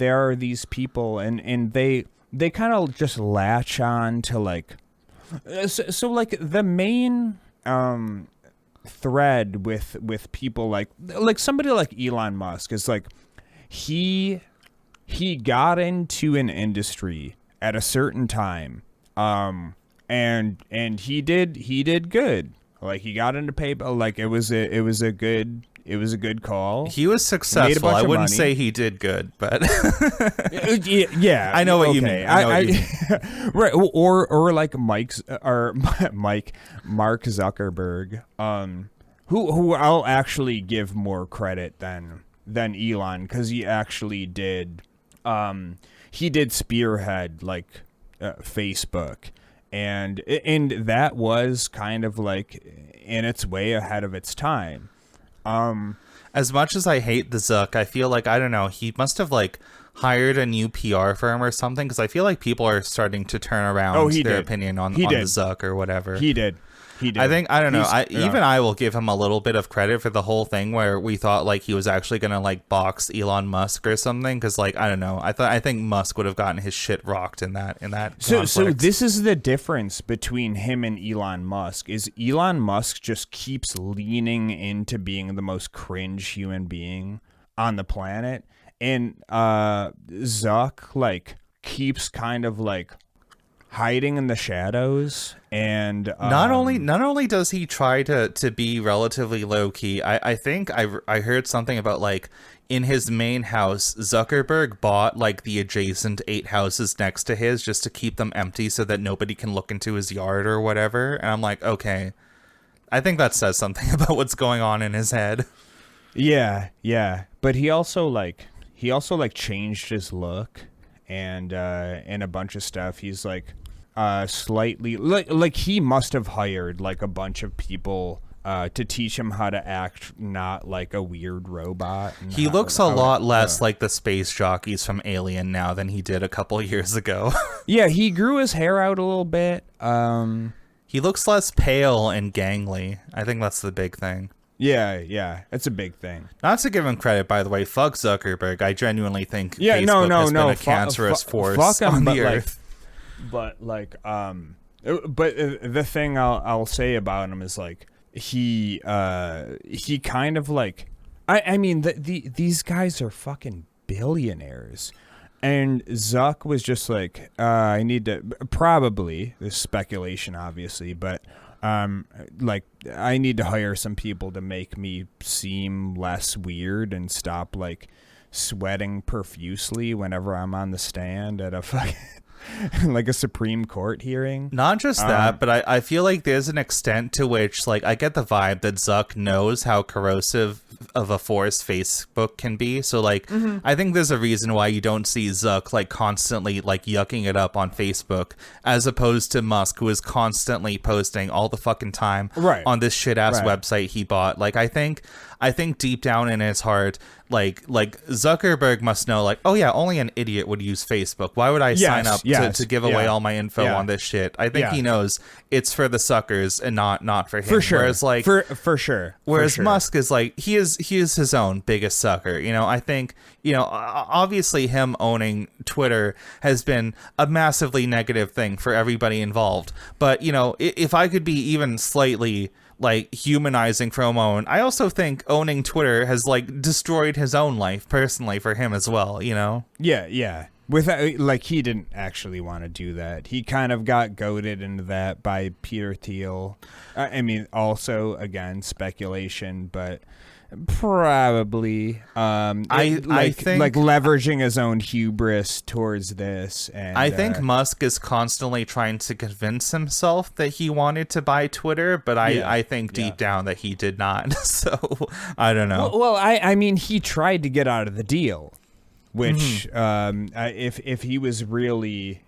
are these people and they kind of just latch on to like so like the main thread with people like somebody like Elon Musk is like he got into an industry at a certain time, and he did good. Like he got into PayPal, like it was a good call. He was successful. I wouldn't say he did good, but yeah, I know what you mean. Right, or like Mark Zuckerberg, who I'll actually give more credit than Elon, because he actually did spearhead like Facebook, and that was kind of like in its way ahead of its time. As much as I hate the Zuck, I feel like, I don't know, he must have like hired a new PR firm or something, because I feel like people are starting to turn around their opinion on the Zuck or whatever. He did. I think, I don't know, even I will give him a little bit of credit for the whole thing where we thought like he was actually gonna like box Elon Musk or something, because like, I don't know, I think Musk would have gotten his shit rocked in that so this is the difference between him and Elon Musk, is Elon Musk just keeps leaning into being the most cringe human being on the planet, and Zuck like keeps kind of like hiding in the shadows. And not only does he try to be relatively low key, I think I heard something about like in his main house, Zuckerberg bought like the adjacent 8 houses next to his just to keep them empty so that nobody can look into his yard or whatever. And I'm like, okay, I think that says something about what's going on in his head. Yeah, yeah. But he also like changed his look and a bunch of stuff. He's like slightly like he must have hired like a bunch of people to teach him how to act not like a weird robot. He looks a lot less like the space jockeys from Alien now than he did a couple years ago. Yeah, he grew his hair out a little bit. He looks less pale and gangly. I think that's the big thing. Yeah, it's a big thing. Not to give him credit, by the way, fuck Zuckerberg. I genuinely think Facebook has been a cancerous force on the earth. But like, but the thing I'll say about him is like he kind of like, I mean these guys are fucking billionaires. And Zuck was just like, I need to, probably, there's speculation obviously, but like I need to hire some people to make me seem less weird and stop like sweating profusely whenever I'm on the stand at a fucking like a Supreme Court hearing. Not just that, but I feel like there's an extent to which, like, I get the vibe that Zuck knows how corrosive of a force Facebook can be. So, like, I think there's a reason why you don't see Zuck, like, constantly, like, yucking it up on Facebook, as opposed to Musk, who is constantly posting all the fucking time on this shit-ass website he bought. Like, I think deep down in his heart, like Zuckerberg must know, like, oh yeah, only an idiot would use Facebook. Why would I sign up to give away all my info on this shit? I think he knows it's for the suckers and not for him. For sure. Whereas like for sure. Whereas Musk is like he is his own biggest sucker. You know, I think, you know, obviously him owning Twitter has been a massively negative thing for everybody involved. But, you know, if I could be even slightly like humanizing for a moment, I also think owning Twitter has like destroyed his own life personally for him as well, you know? Yeah. With like he didn't actually want to do that. He kind of got goaded into that by Peter Thiel. I mean, also again speculation, but probably I think like leveraging his own hubris towards this. And I think Musk is constantly trying to convince himself that he wanted to buy Twitter, but I think deep down that he did not. So I don't know. Well, I mean, he tried to get out of the deal, which if he was really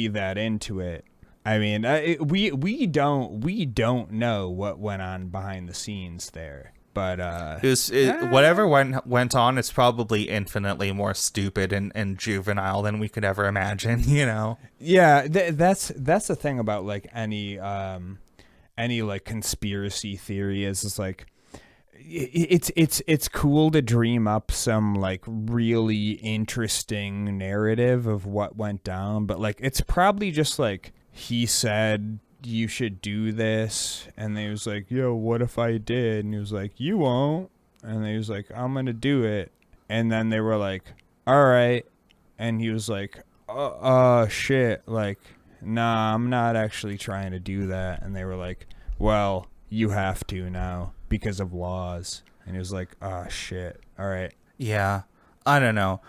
that into it, I mean, we don't know what went on behind the scenes there. But whatever went on is probably infinitely more stupid and juvenile than we could ever imagine, you know? Yeah, that's the thing about like any like conspiracy theory is like it's cool to dream up some like really interesting narrative of what went down, but like it's probably just like he said you should do this, and they was like, yo, what if I did? And he was like, you won't. And they was like, I'm gonna do it. And then they were like, all right. And he was like, shit, like, nah, I'm not actually trying to do that. And they were like, well, you have to now because of laws. And he was like, oh shit, all right. Yeah, I don't know.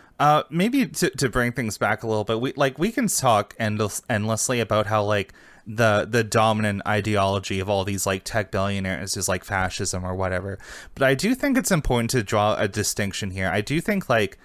Maybe to bring things back a little bit, we can talk endlessly about how like the dominant ideology of all these like tech billionaires is like fascism or whatever. But I do think it's important to draw a distinction here. I do think like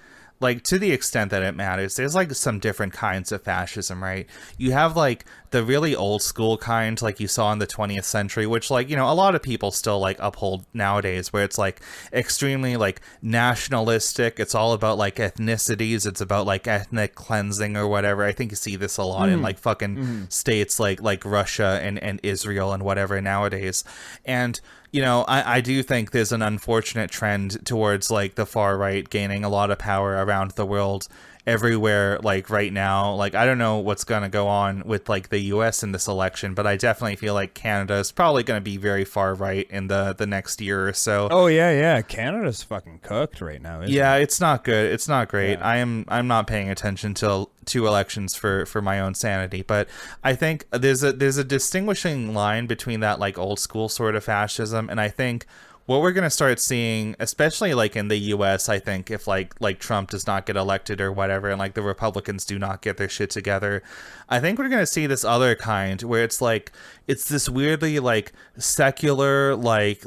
to the extent that it matters, there's like some different kinds of fascism, right? You have like the really old school kind, like you saw in the 20th century, which like, you know, a lot of people still like uphold nowadays, where it's like extremely like nationalistic. It's all about like ethnicities. It's about like ethnic cleansing or whatever. I think you see this a lot in like fucking states like Russia and Israel and whatever nowadays. And you know, I do think there's an unfortunate trend towards like the far right gaining a lot of power around the world everywhere, like right now. Like, I don't know what's going to go on with like the US in this election, but I definitely feel like Canada is probably going to be very far right in the next year or so. Oh yeah. Canada's fucking cooked right now, isn't it? It's not good. It's not great. Yeah. I'm not paying attention to elections for my own sanity, but I think there's a distinguishing line between that like old school sort of fascism, and I think what we're gonna start seeing, especially like in the U.S., I think if like Trump does not get elected or whatever, and like the Republicans do not get their shit together, I think we're gonna see this other kind where it's like it's this weirdly like secular like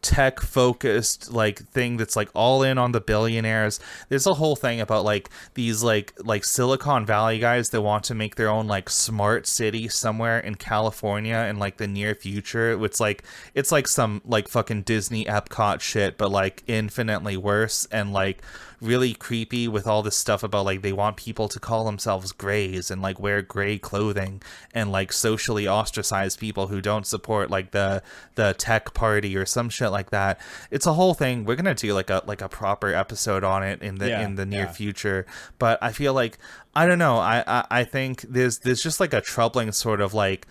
tech focused like thing that's like all in on the billionaires. There's a whole thing about like these like Silicon Valley guys that want to make their own like smart city somewhere in California in like the near future. It's like some like fucking Disney Epcot shit, but like infinitely worse and like really creepy with all this stuff about like they want people to call themselves grays and like wear gray clothing and like socially ostracize people who don't support like the tech party or some shit like that. It's a whole thing. We're gonna do like a proper episode on it in the near future. But I feel like I don't know. I think there's just like a troubling sort of like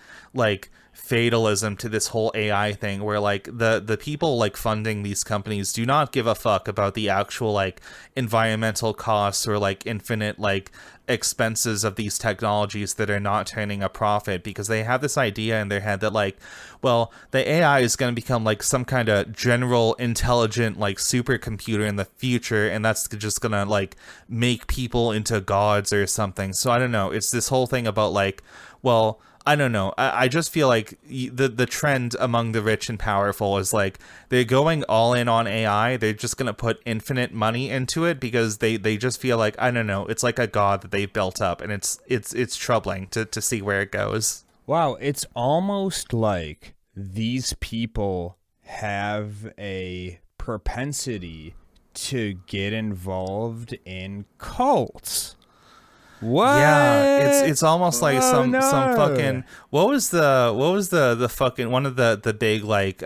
fatalism to this whole AI thing where like the people like funding these companies do not give a fuck about the actual like environmental costs or like infinite like expenses of these technologies that are not turning a profit, because they have this idea in their head that like, well, the AI is going to become like some kind of general intelligent like supercomputer in the future, and that's just going to like make people into gods or something. So I don't know, it's this whole thing about like, well, I don't know. I just feel like the trend among the rich and powerful is like they're going all in on AI. They're just going to put infinite money into it because they just feel like, I don't know, it's like a god that they've built up, and it's troubling to see where it goes. Wow, it's almost like these people have a propensity to get involved in cults. What? Yeah, it's almost like some fucking what was the fucking one of the big like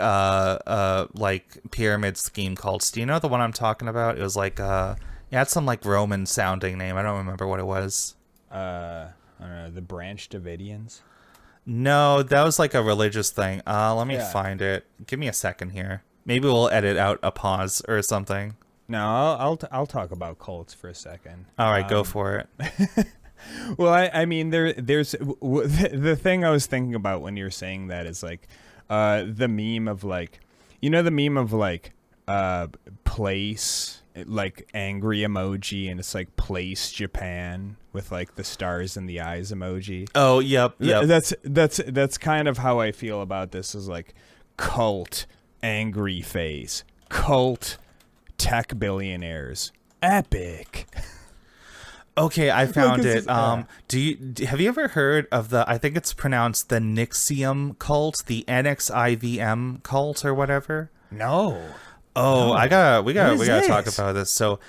pyramid scheme cults? Do you know the one I'm talking about? It was like it had some like Roman sounding name. I don't remember what it was. I don't know, the Branch Davidians? No, that was like a religious thing. Let me find it. Give me a second here. Maybe we'll edit out a pause or something. No, I'll talk about cults for a second. All right, go for it. Well, I mean, there's the thing I was thinking about when you're saying that is like the meme of like, you know, the meme of like place, like angry emoji, and it's like place Japan with like the stars and the eyes emoji. Oh, yep. That's kind of how I feel about this, is like cult angry face, cult tech billionaires, epic. Okay, I found it. Have you ever heard of I think it's pronounced the Nixium cult, the NXIVM cult or whatever? No. Oh, no. we gotta talk about this. So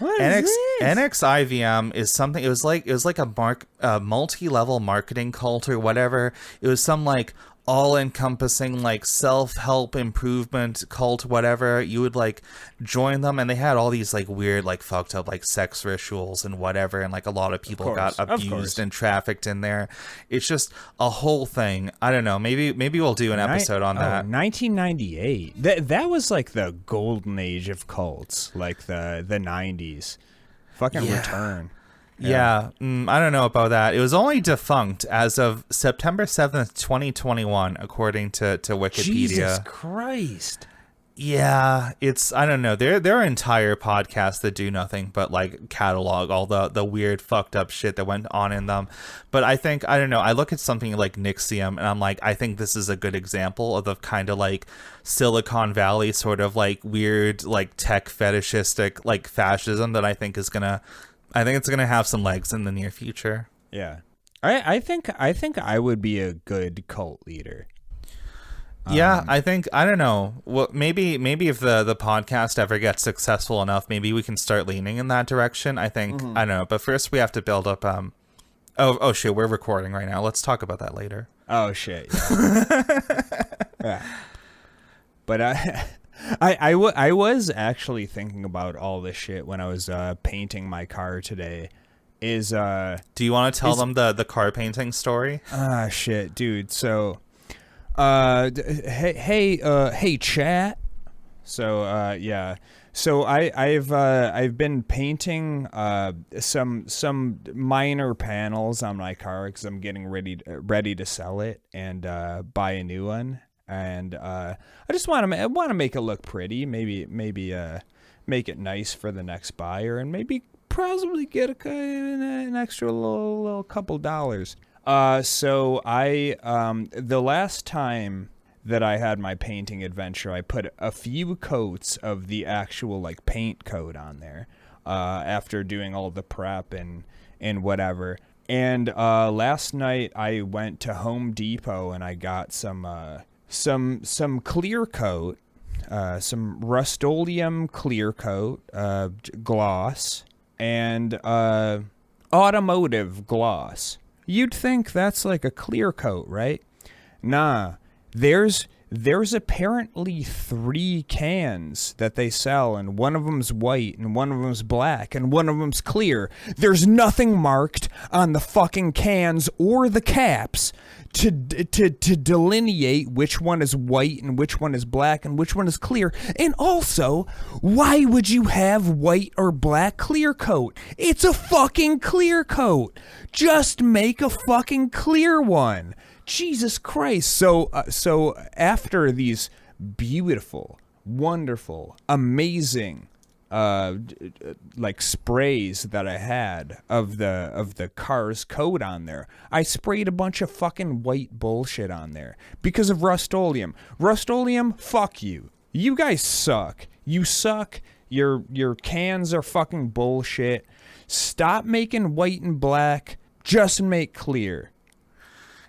NXIVM is something. It was like a multi-level marketing cult or whatever. It was some like all-encompassing like self-help improvement cult, whatever. You would like join them, and they had all these like weird like fucked up like sex rituals and whatever, and like a lot of people got abused and trafficked in there. It's just a whole thing. I don't know, maybe we'll do an episode on that. 1998, that was like the golden age of cults, like the 90s. Fucking Return. Yeah, I don't know about that. It was only defunct as of September 7th, 2021, according to Wikipedia. Jesus Christ. Yeah, I don't know. There are entire podcasts that do nothing but like catalog all the weird fucked up shit that went on in them. But I don't know, I look at something like Nixium and I'm like, I think this is a good example of the kind of like Silicon Valley sort of like weird like tech fetishistic like fascism that I think it's gonna have some legs in the near future. Yeah. I think I would be a good cult leader. Yeah, I don't know. Well, maybe if the podcast ever gets successful enough, maybe we can start leaning in that direction. I think, I don't know. But first we have to build up, oh shit, we're recording right now. Let's talk about that later. Oh shit. Yeah. Yeah. But I was actually thinking about all this shit when I was painting my car today. Do you want to tell them the car painting story? Shit, dude. So, hey, chat. So, yeah. So I've been painting some minor panels on my car because I'm getting ready to sell it and buy a new one. and I just want to make it look pretty. Maybe make it nice for the next buyer, and maybe possibly get an extra little couple dollars. So I the last time that I had my painting adventure, I put a few coats of the actual like paint coat on there after doing all the prep and whatever. And last night I went to Home Depot and I got some clear coat, some Rustoleum clear coat, gloss, and automotive gloss. You'd think that's like a clear coat, right? Nah, there's apparently 3 cans that they sell, and one of them's white, and one of them's black, and one of them's clear. There's nothing marked on the fucking cans or the caps to delineate which one is white and which one is black and which one is clear. And also, why would you have white or black clear coat? It's a fucking clear coat. Just make a fucking clear one. Jesus Christ. So after these beautiful, wonderful, amazing like sprays that I had of the car's coat on there, I sprayed a bunch of fucking white bullshit on there because of Rustoleum. Rustoleum, fuck you. You guys suck. You suck. Your cans are fucking bullshit. Stop making white and black. Just make clear.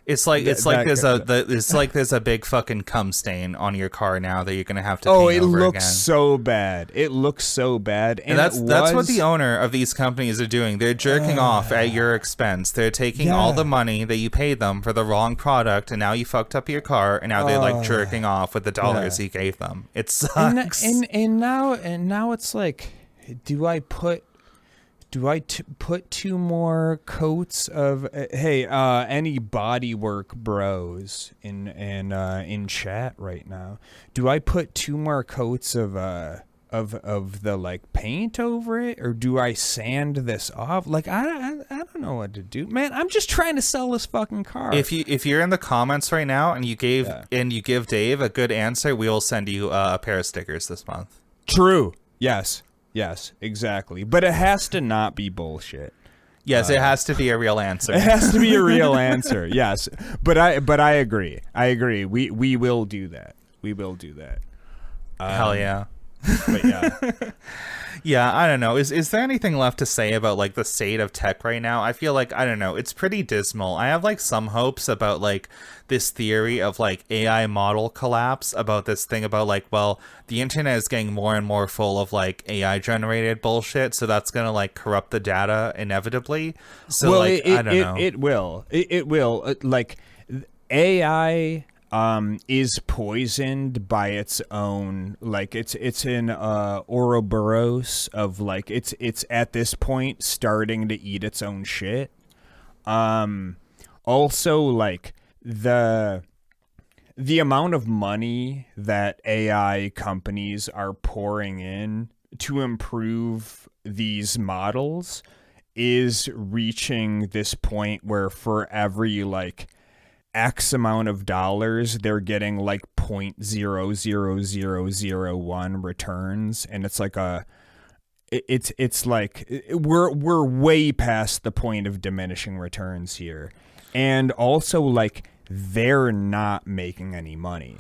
It's like there's a big fucking cum stain on your car now that you're gonna have to paint over again. Oh, it looks so bad. It looks so bad. And that's what the owner of these companies are doing. They're jerking off at your expense. They're taking all the money that you paid them for the wrong product, and now you fucked up your car, and now they're like jerking off with the dollars you gave them. It sucks. And now it's like, do I put 2 more coats of any bodywork bros in chat right now? Do I put 2 more coats of the like paint over it, or do I sand this off? Like I don't know what to do, man. I'm just trying to sell this fucking car. If you're in the comments right now and you give Dave a good answer, we will send you a pair of stickers this month. True. Yes, exactly. But it has to not be bullshit. Yes, it has to be a real answer. It has to be a real answer. Yes. But I agree. We will do that. Hell yeah. But yeah. Yeah, I don't know. Is there anything left to say about like the state of tech right now? I feel like, I don't know, it's pretty dismal. I have like some hopes about like this theory of like AI model collapse, about this thing about like, well, the internet is getting more and more full of like AI generated bullshit, so that's gonna like corrupt the data inevitably. So well, like I don't know. It will. Like AI is poisoned by its own, like it's in Ouroboros of like it's at this point starting to eat its own shit. Also like the amount of money that AI companies are pouring in to improve these models is reaching this point where for every like X amount of dollars, they're getting like 0.00001 returns, and it's like it's like we're way past the point of diminishing returns here, and also like they're not making any money,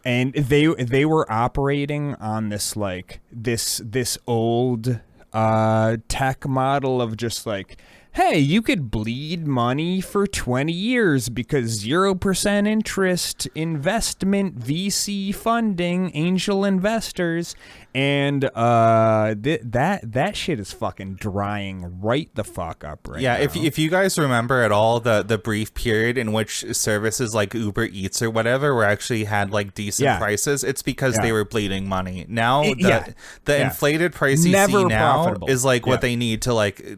and they were operating on this like this old tech model of just like, hey, you could bleed money for 20 years because 0% interest, investment, VC funding, angel investors, and that shit is fucking drying right the fuck up right now. Yeah, if you guys remember at all the brief period in which services like Uber Eats or whatever were actually had like decent prices, it's because they were bleeding money. Now the inflated price you see now profitable. Is like what they need to like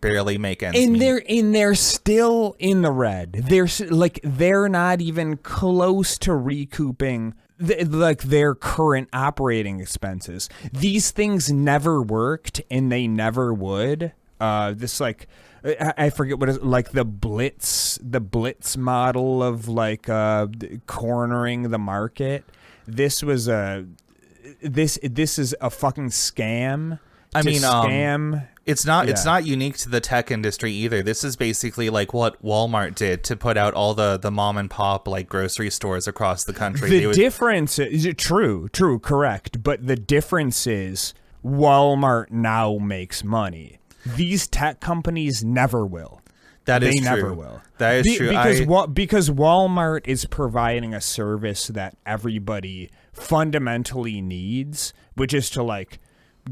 barely make ends meet. They're still in the red. They're not even close to recouping their current operating expenses. These things never worked and they never would this like I forget what is like the blitz model of like cornering the market. This was this is a fucking scam. I mean, scam. It's not unique to the tech industry either. This is basically like what Walmart did to put out all the mom and pop like grocery stores across the country. Difference is true, correct. But the difference is Walmart now makes money. These tech companies never will. They never will. That is true. Because Walmart is providing a service that everybody fundamentally needs, which is to like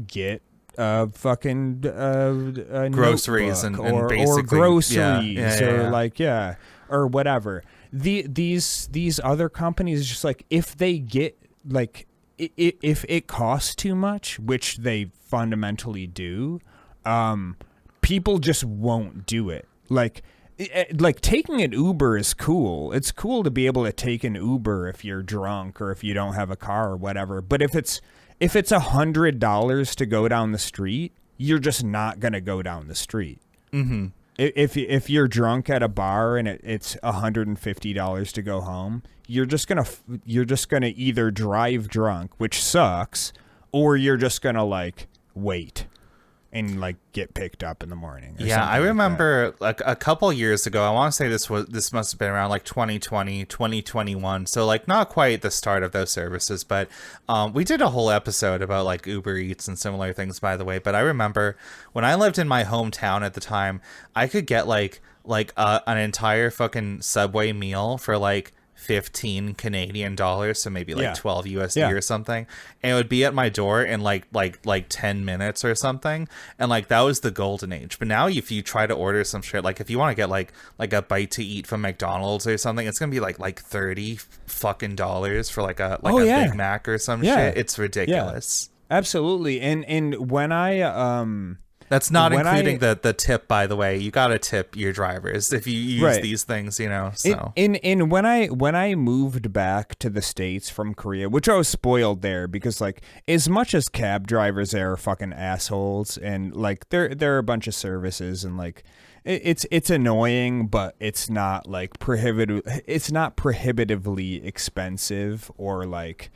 get fucking groceries and basically or groceries or whatever. These other companies just like if they get like if it costs too much, which they fundamentally do, people just won't do it. Like taking an Uber is cool. It's cool to be able to take an Uber if you're drunk or if you don't have a car or whatever. But if it's $100 to go down the street, you're just not gonna go down the street. Mm-hmm. If you're drunk at a bar and it's $150 to go home, you're just gonna either drive drunk, which sucks, or you're just gonna like wait and like get picked up in the morning. Yeah, I remember like a couple years ago, I want to say this must have been around like 2020, 2021. So like not quite the start of those services, but we did a whole episode about like Uber Eats and similar things, by the way. But I remember when I lived in my hometown at the time, I could get like an entire fucking Subway meal for like 15 Canadian dollars, so maybe like 12 USD or something, and it would be at my door in like 10 minutes or something, and like that was the golden age. But now if you try to order some shit, like if you want to get like a bite to eat from McDonald's or something, it's gonna be like 30 fucking dollars for like a Big Mac or some shit. It's ridiculous. Absolutely. And when I that's not including the tip, by the way. You gotta tip your drivers if you use these things, you know. So and when I moved back to the States from Korea, which I was spoiled there because like as much as cab drivers there are fucking assholes and like there are a bunch of services and like it's annoying, but it's not like prohibitively expensive or like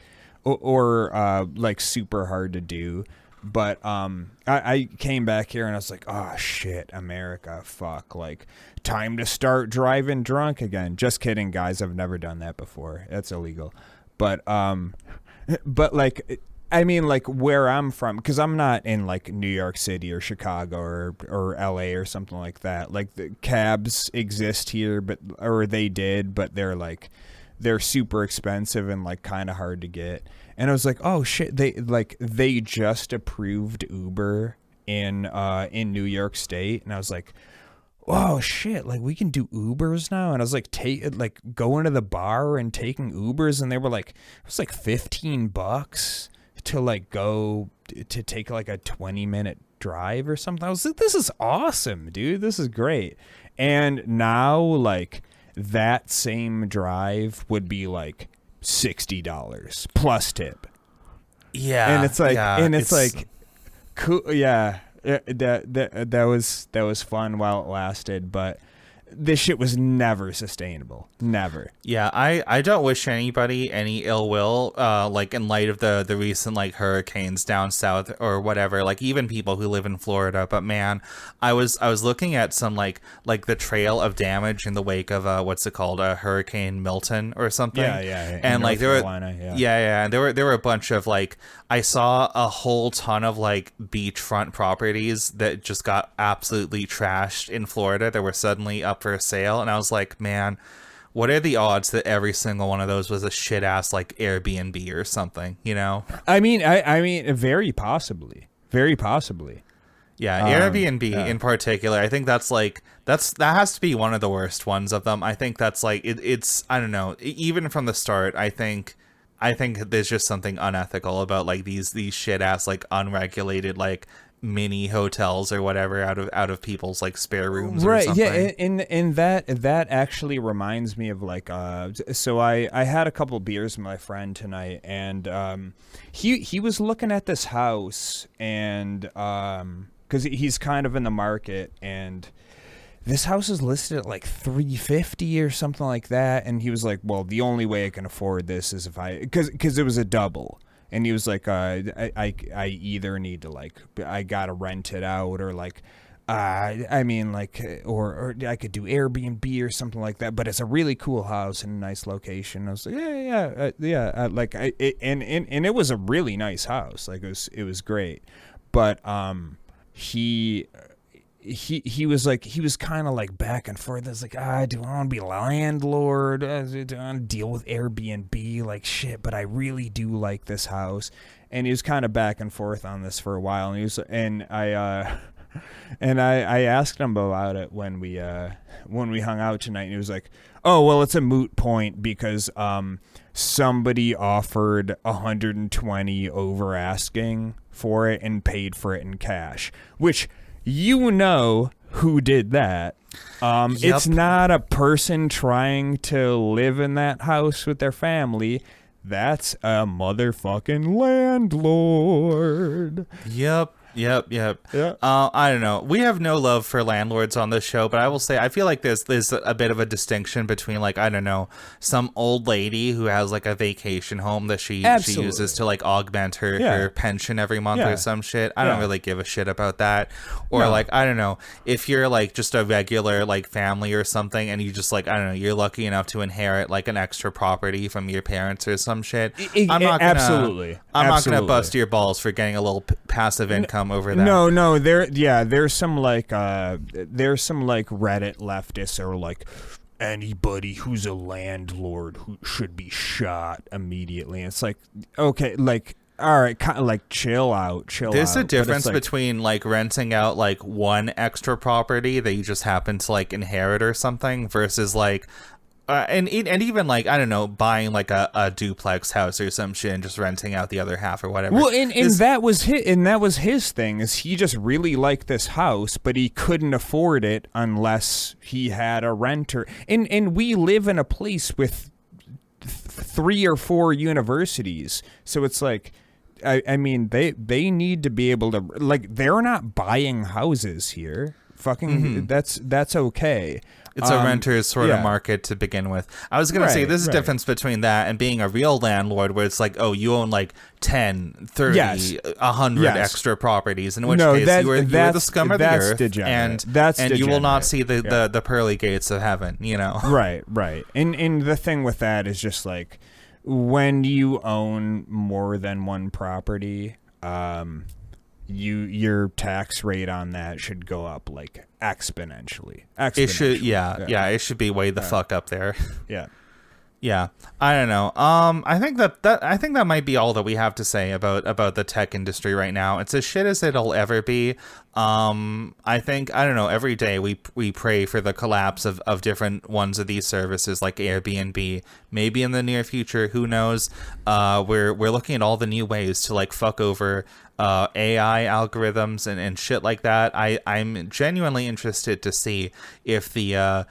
super hard to do. But I came back here and I was like, oh shit, America, fuck, like time to start driving drunk again. Just kidding, guys. I've never done that before. That's illegal. But like, I mean, like where I'm from, because I'm not in like New York City or Chicago or LA or something like that. Like the cabs exist here, or they did, but they're super expensive and like kind of hard to get. And I was like, oh shit, they just approved Uber in New York State, and I was like, oh shit, like we can do Ubers now. And I was like, going to the bar and taking Ubers, and they were like, it was like $15 to like go to take like a 20-minute drive or something. I was like, this is awesome, dude, this is great. And now like that same drive would be like $60 plus tip. Yeah, and it's like, like, cool. Yeah, that was fun while it lasted, but this shit was never sustainable. Never. Yeah, I don't wish anybody any ill will, like in light of the recent like hurricanes down south or whatever, like even people who live in Florida. But man, I was looking at some like the trail of damage in the wake of what's it called, Hurricane Milton or something. Yeah. And like there Carolina, were and there were a bunch of like, I saw a whole ton of like beachfront properties that just got absolutely trashed in Florida that were suddenly up for sale, and I was like, man, what are the odds that every single one of those was a shit ass like Airbnb or something, you know? I mean, very possibly. Yeah, Airbnb in particular, I think that has to be one of the worst ones of them. I think that's like it's I don't know, even from the start, I think there's just something unethical about like these shit ass like unregulated like mini hotels or whatever out of people's like spare rooms or something. And that actually reminds me of like so I had a couple beers with my friend tonight, and he was looking at this house, and because he's kind of in the market, and this house is listed at like $350 or something like that. And he was like, well, the only way I can afford this is if because it was a double. And he was like, I either need to like, I got to rent it out, or like, I mean, like, or I could do Airbnb or something like that. But it's a really cool house in a nice location. I was like, like, and it was a really nice house. Like, it was great. But he was like, he was kind of like back and forth. I was like, do I want to be a landlord? Do I want to deal with Airbnb? Like, shit, but I really do like this house. And he was kind of back and forth on this for a while. And I asked him about it when we hung out tonight. And he was like, oh, well, it's a moot point because somebody offered 120 over asking for it and paid for it in cash, which, you know who did that. Yep. It's not a person trying to live in that house with their family. That's a motherfucking landlord. Yep. Yeah. I don't know. We have no love for landlords on this show, but I will say I feel like there's a bit of a distinction between, like, I don't know, some old lady who has like a vacation home that she uses to like augment her pension every month or some shit. I don't really give a shit about that. Or like, I don't know, if you're like just a regular like family or something, and you just like, I don't know, you're lucky enough to inherit like an extra property from your parents or some shit. I'm not gonna bust your balls for getting a little passive income over that. No, there's some like Reddit leftists are like, anybody who's a landlord who should be shot immediately. And it's like, okay, like, all right, kind of like chill out. There's a difference between like renting out like one extra property that you just happen to like inherit or something versus like and even like, I don't know, buying like a duplex house or some shit and just renting out the other half or whatever. Well, and that was his thing, is he just really liked this house, but he couldn't afford it unless he had a renter. And we live in a place with 3 or 4 universities, so it's like, I mean, they need to be able to, like, they're not buying houses here. Fucking, that's okay. It's a renter's sort of market to begin with. I was going to say, there's a difference between that and being a real landlord where it's like, oh, you own like 10, 30, 100 extra properties, in which case you are the scum of the earth. And you will not see the pearly gates of heaven, you know? Right. And the thing with that is just like, when you own more than one property, your tax rate on that should go up like exponentially. It should, it should be way the fuck up there. Yeah. I don't know. I think that might be all that we have to say about the tech industry right now. It's as shit as it'll ever be. I think, I don't know, every day we pray for the collapse of different ones of these services like Airbnb. Maybe in the near future, who knows? We're looking at all the new ways to like fuck over AI algorithms and shit like that. I'm genuinely interested to see if the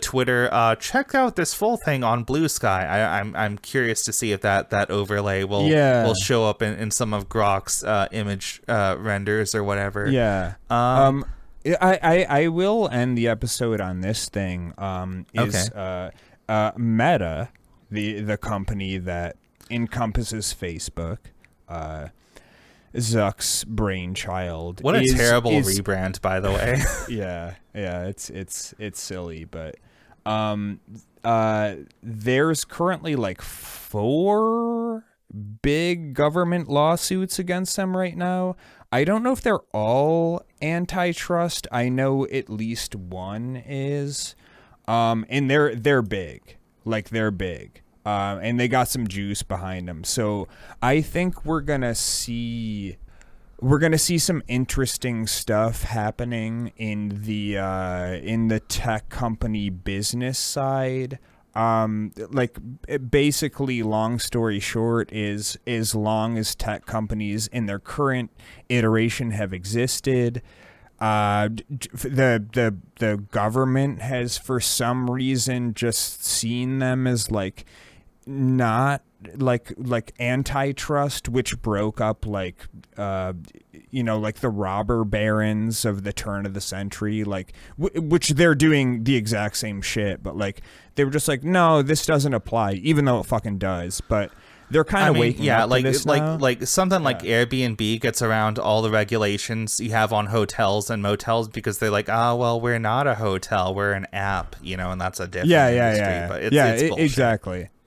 Twitter check out this full thing on Blue Sky. I'm curious to see if that overlay will show up in some of Grok's image renders or whatever. I will end the episode on this thing. Meta, the company that encompasses Facebook, Zuck's brainchild. What a terrible rebrand, by the way. It's silly, but there's currently like 4 big government lawsuits against them right now. I don't know if they're all antitrust. I know at least one is, and they're big. Like, they're big. And they got some juice behind them. So I think we're gonna see some interesting stuff happening in the tech company business side. Like, basically, long story short, is as long as tech companies in their current iteration have existed, the government has for some reason just seen them as like not like antitrust, which broke up like like the robber barons of the turn of the century, like which they're doing the exact same shit, but like they were just like, no, this doesn't apply, even though it fucking does. But they're kind of waking up like to this now. like something like Airbnb gets around all the regulations you have on hotels and motels because they're like, oh well, we're not a hotel, we're an app, and that's a different industry. But it's bullshit.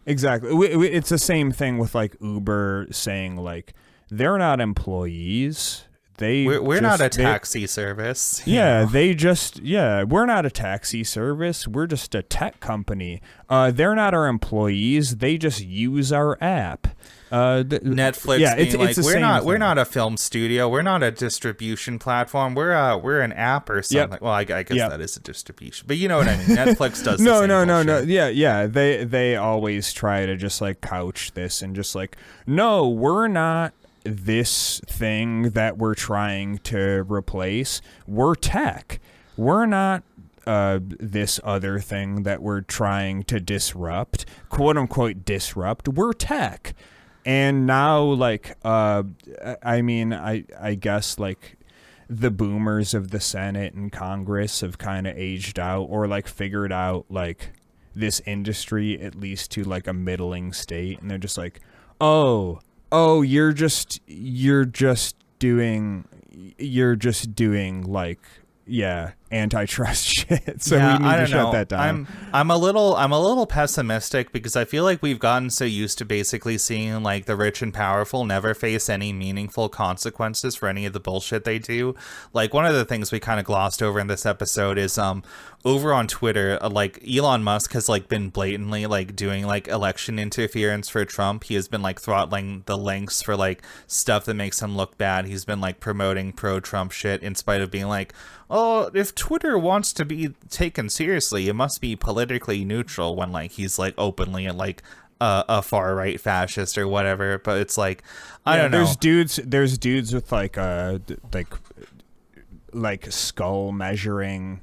Exactly. It's the same thing with like Uber saying like they're not employees. We're not a taxi service. Yeah, we're not a taxi service. We're just a tech company. They're not our employees. They just use our app. Netflix being like, we're not a film studio. We're not a distribution platform. We're an app or something. Yep. Well, I guess that is a distribution, but you know what I mean. Netflix does no. Yeah. They always try to just like couch this and just like, no, we're not this thing that we're trying to replace. We're tech. We're not this other thing that we're trying to disrupt, quote unquote disrupt. We're tech. And now like I guess like the boomers of the Senate and Congress have kind of aged out or like figured out like this industry at least to like a middling state, and they're just like, oh, you're just doing like antitrust shit. So we need to shut that down. I'm a little pessimistic because I feel like we've gotten so used to basically seeing like the rich and powerful never face any meaningful consequences for any of the bullshit they do. Like one of the things we kind of glossed over in this episode is over on Twitter, like Elon Musk has like been blatantly like doing like election interference for Trump. He has been like throttling the links for like stuff that makes him look bad. He's been like promoting pro-Trump shit in spite of being like, oh, if Twitter wants to be taken seriously, it must be politically neutral, when like he's like openly like a far right fascist or whatever. But it's like, I don't know. There's dudes with like skull measuring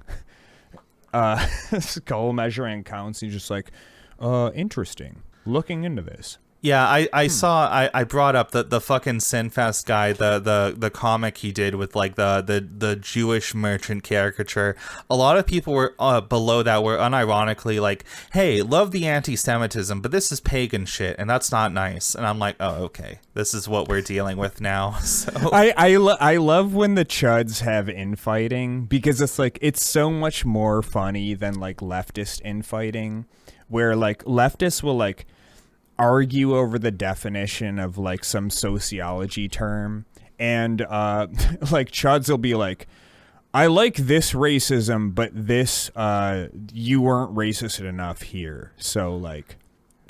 counts. He's just like, interesting. Looking into this. Yeah, I brought up the fucking Sinfest guy, the comic he did with like the Jewish merchant caricature. A lot of people were below that were unironically like, hey, love the anti-Semitism, but this is pagan shit and that's not nice. And I'm like, oh, okay, this is what we're dealing with now. So I love when the chuds have infighting, because it's like it's so much more funny than like leftist infighting, where like leftists will like argue over the definition of like some sociology term, and like chuds will be like, I like this racism, but this you weren't racist enough here, so like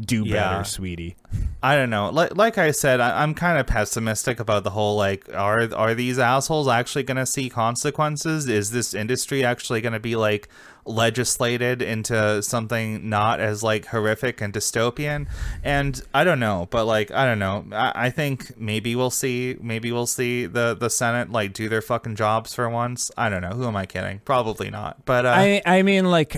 do better, sweetie. I don't know. Like I said, I'm kind of pessimistic about the whole like, are these assholes actually going to see consequences? Is this industry actually going to be like legislated into something not as like horrific and dystopian? And I don't know, but like I don't know. I think maybe we'll see the Senate like do their fucking jobs for once. I don't know. Who am I kidding? Probably not. But I mean like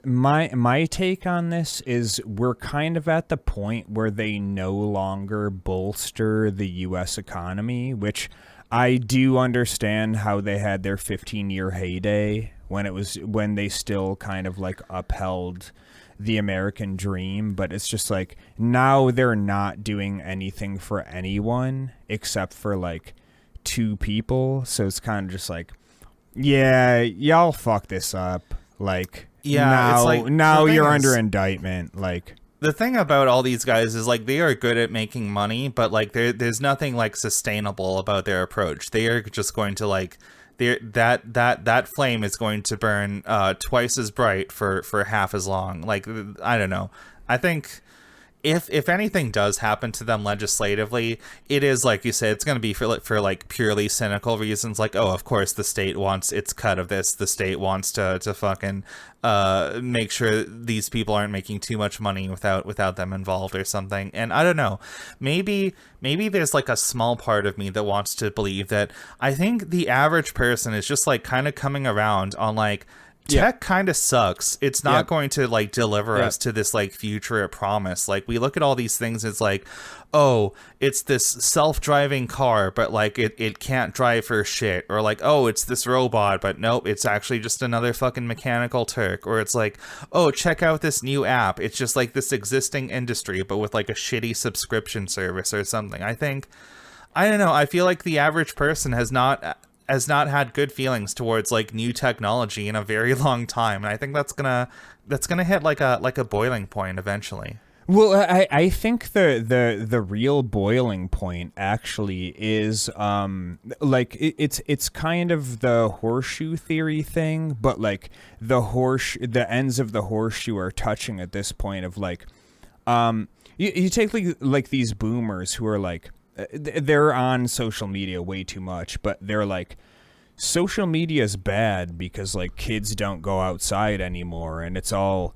my take on this is we're kind of at the point where they no longer bolster the US economy, which I do understand how they had their 15-year heyday when they still kind of like upheld the American dream, but it's just like now they're not doing anything for anyone except for like two people. So it's kind of just like, yeah, y'all fuck this up. Like, yeah, now you're under indictment. Like, the thing about all these guys is like they are good at making money, but like there's nothing like sustainable about their approach. They are just going to like that flame is going to burn twice as bright for half as long. Like I don't know. I think if anything does happen to them legislatively, it is like you said, it's going to be for like purely cynical reasons. Like, oh, of course the state wants its cut of this. The state wants to fucking make sure these people aren't making too much money without them involved or something. And I don't know, maybe there's like a small part of me that wants to believe that I think the average person is just like kind of coming around on like tech kind of sucks. It's not going to like deliver Yeah. us to this like future it promised. Like we look at all these things, it's like, oh, it's this self-driving car, but like it can't drive for shit. Or like, oh, it's this robot, but nope, it's actually just another fucking mechanical Turk. Or it's like, oh, check out this new app. It's just like this existing industry, but with like a shitty subscription service or something. I don't know. I feel like the average person has not had good feelings towards like new technology in a very long time, and I think that's gonna hit like a boiling point eventually. Well, I think the real boiling point actually is like it's kind of the horseshoe theory thing, but like the ends of the horseshoe are touching at this point of like you take like these boomers who are like they're on social media way too much, but they're like, social media is bad because like kids don't go outside anymore, and it's all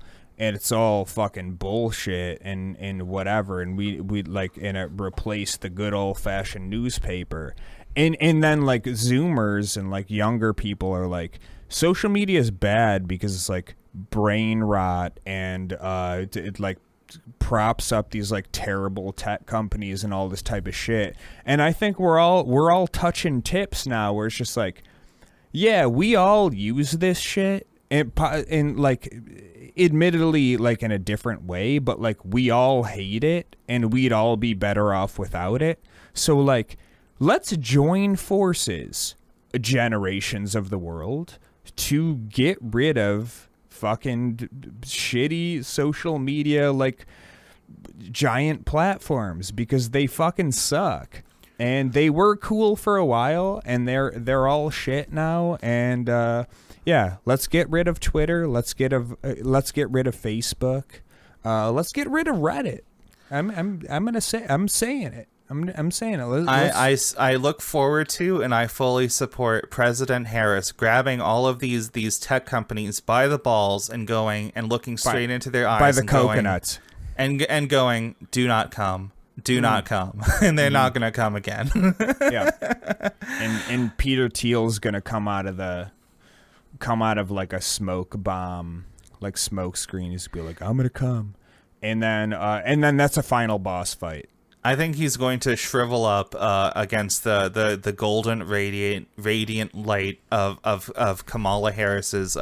fucking bullshit and whatever, and we like replace the good old fashioned newspaper, and then like Zoomers and like younger people are like, social media is bad because it's like brain rot and it like props up these like terrible tech companies and all this type of shit. And I think we're all touching tips now where it's just like, yeah, we all use this shit and like admittedly like in a different way, but like we all hate it and we'd all be better off without it. So like, let's join forces, generations of the world, to get rid of fucking shitty social media like giant platforms, because they fucking suck. And they were cool for a while, and they're all shit now. And yeah, let's get rid of Twitter. Let's get rid of Facebook. Let's get rid of Reddit. I'm saying it. I look forward to, and I fully support President Harris grabbing all of these tech companies by the balls and going and looking straight into their eyes by the and coconuts and going, do not come. Do not come. And they're not going to come again. Yeah. And Peter Thiel's going to come out of like a smoke bomb, like smoke screen. He's going to be like, I'm going to come. And then that's a final boss fight. I think he's going to shrivel up against the golden radiant light of Kamala Harris's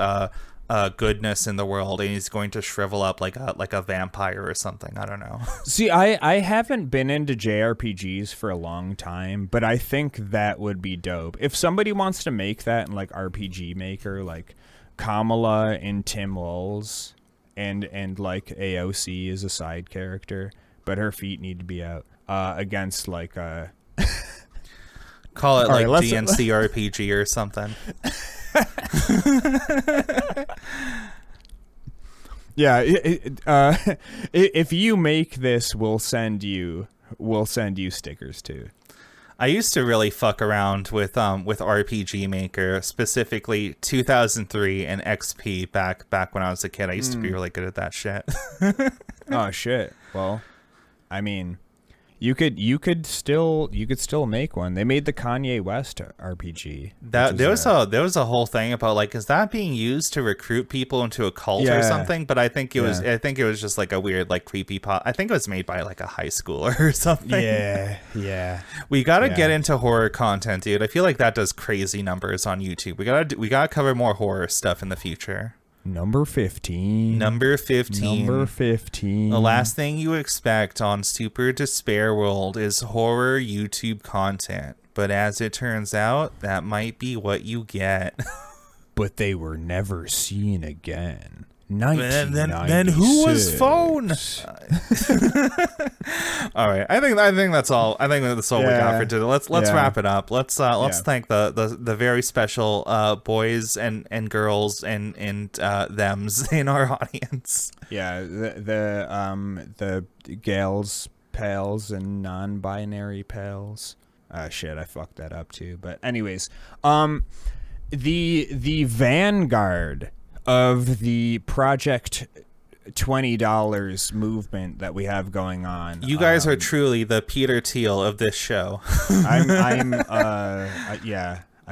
goodness in the world, and he's going to shrivel up like a vampire or something. I don't know. See, I haven't been into JRPGs for a long time, but I think that would be dope. If somebody wants to make that in like RPG Maker, like Kamala and Tim Walls and like AOC is a side character, but her feet need to be out against like call it like DNC RPG or something. Yeah, if you make this, we'll send you stickers too. I used to really fuck around with RPG Maker, specifically 2003 and XP back when I was a kid. I used to be really good at that shit. Oh shit. Well, I mean, you could still make one. They made the Kanye West RPG. There was a whole thing about like, is that being used to recruit people into a cult or something? But I think it was just like a weird like creepy pop. I think it was made by like a high schooler or something. Yeah. We gotta get into horror content, dude. I feel like that does crazy numbers on YouTube. We gotta cover more horror stuff in the future. Number 15. The last thing you expect on Super Despair World is horror YouTube content. But as it turns out, that might be what you get. But they were never seen again. Then who was phone? All right, I think that's all. I think that's all we got for today. Let's wrap it up. Let's thank the very special boys and girls and thems in our audience. Yeah, the gals, pals, and non-binary pals. Shit, I fucked that up too. But anyways, the vanguard of the Project $20 movement that we have going on. You guys are truly the Peter Thiel of this show. I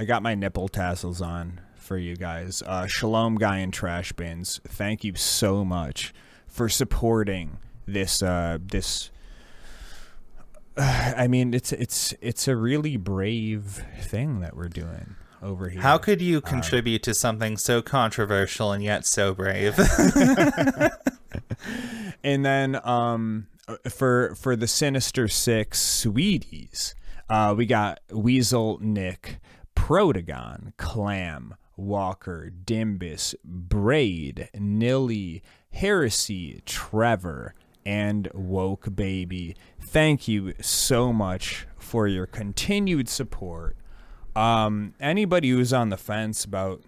got my nipple tassels on. for you guys. Shalom Guy and Trash Bins, thank you so much for supporting this I mean, it's a really brave thing that we're doing over here. How could you contribute to something so controversial and yet so brave? And then for the Sinister Six Sweeties, we got Weasel, Nick, Protagon, Clam, Walker, Dimbus, Braid, Nilly, Heresy, Trevor, and Woke Baby. Thank you so much for your continued support. Anybody who's on the fence about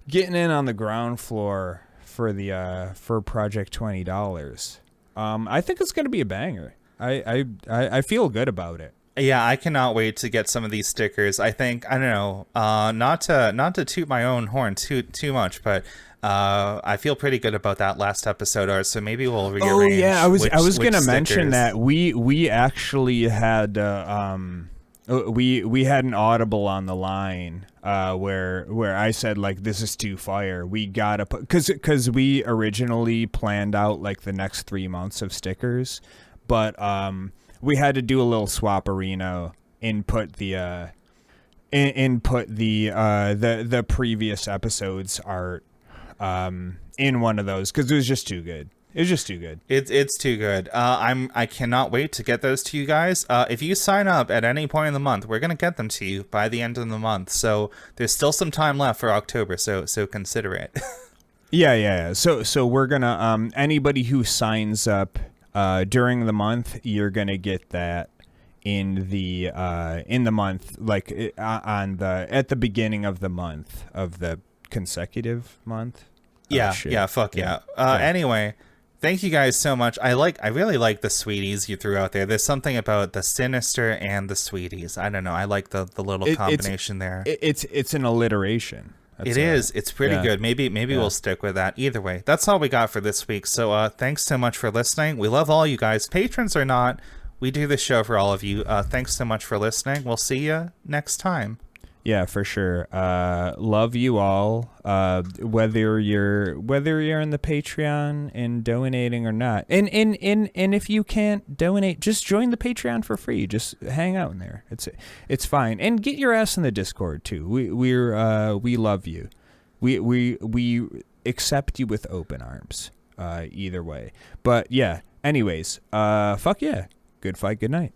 getting in on the ground floor for the for Project $20, I think it's gonna be a banger. I feel good about it. Yeah, I cannot wait to get some of these stickers. I think, I don't know, not to toot my own horn too much, but I feel pretty good about that last episode art, so maybe we'll rearrange. Oh yeah, I was gonna stickers. mention that we actually had we had an audible on the line where I said, like, this is too fire. We gotta put, because we originally planned out like the next 3 months of stickers, but we had to do a little swap-arino, input the previous episode's art in one of those, because it was just too good. It's too good. I cannot wait to get those to you guys. If you sign up at any point in the month, we're gonna get them to you by the end of the month. So there's still some time left for October. So consider it. Yeah. So we're gonna anybody who signs up during the month, you're gonna get that in the month, like at the beginning of the month of the consecutive month. Fuck yeah. Anyway, thank you guys so much. I really like the Sweeties you threw out there. There's something about the Sinister and the Sweeties. I don't know. I like the little combination there. It's an alliteration. It's pretty good. Maybe we'll stick with that. Either way, that's all we got for this week. So thanks so much for listening. We love all you guys, patrons or not. We do this show for all of you. Thanks so much for listening. We'll see you next time. Yeah, for sure. Love you all. Whether you're in the Patreon and donating or not, and if you can't donate, just join the Patreon for free. Just hang out in there. It's fine. And get your ass in the Discord too. We love you. We accept you with open arms. Either way. But yeah. Anyways. Fuck yeah. Good fight. Good night.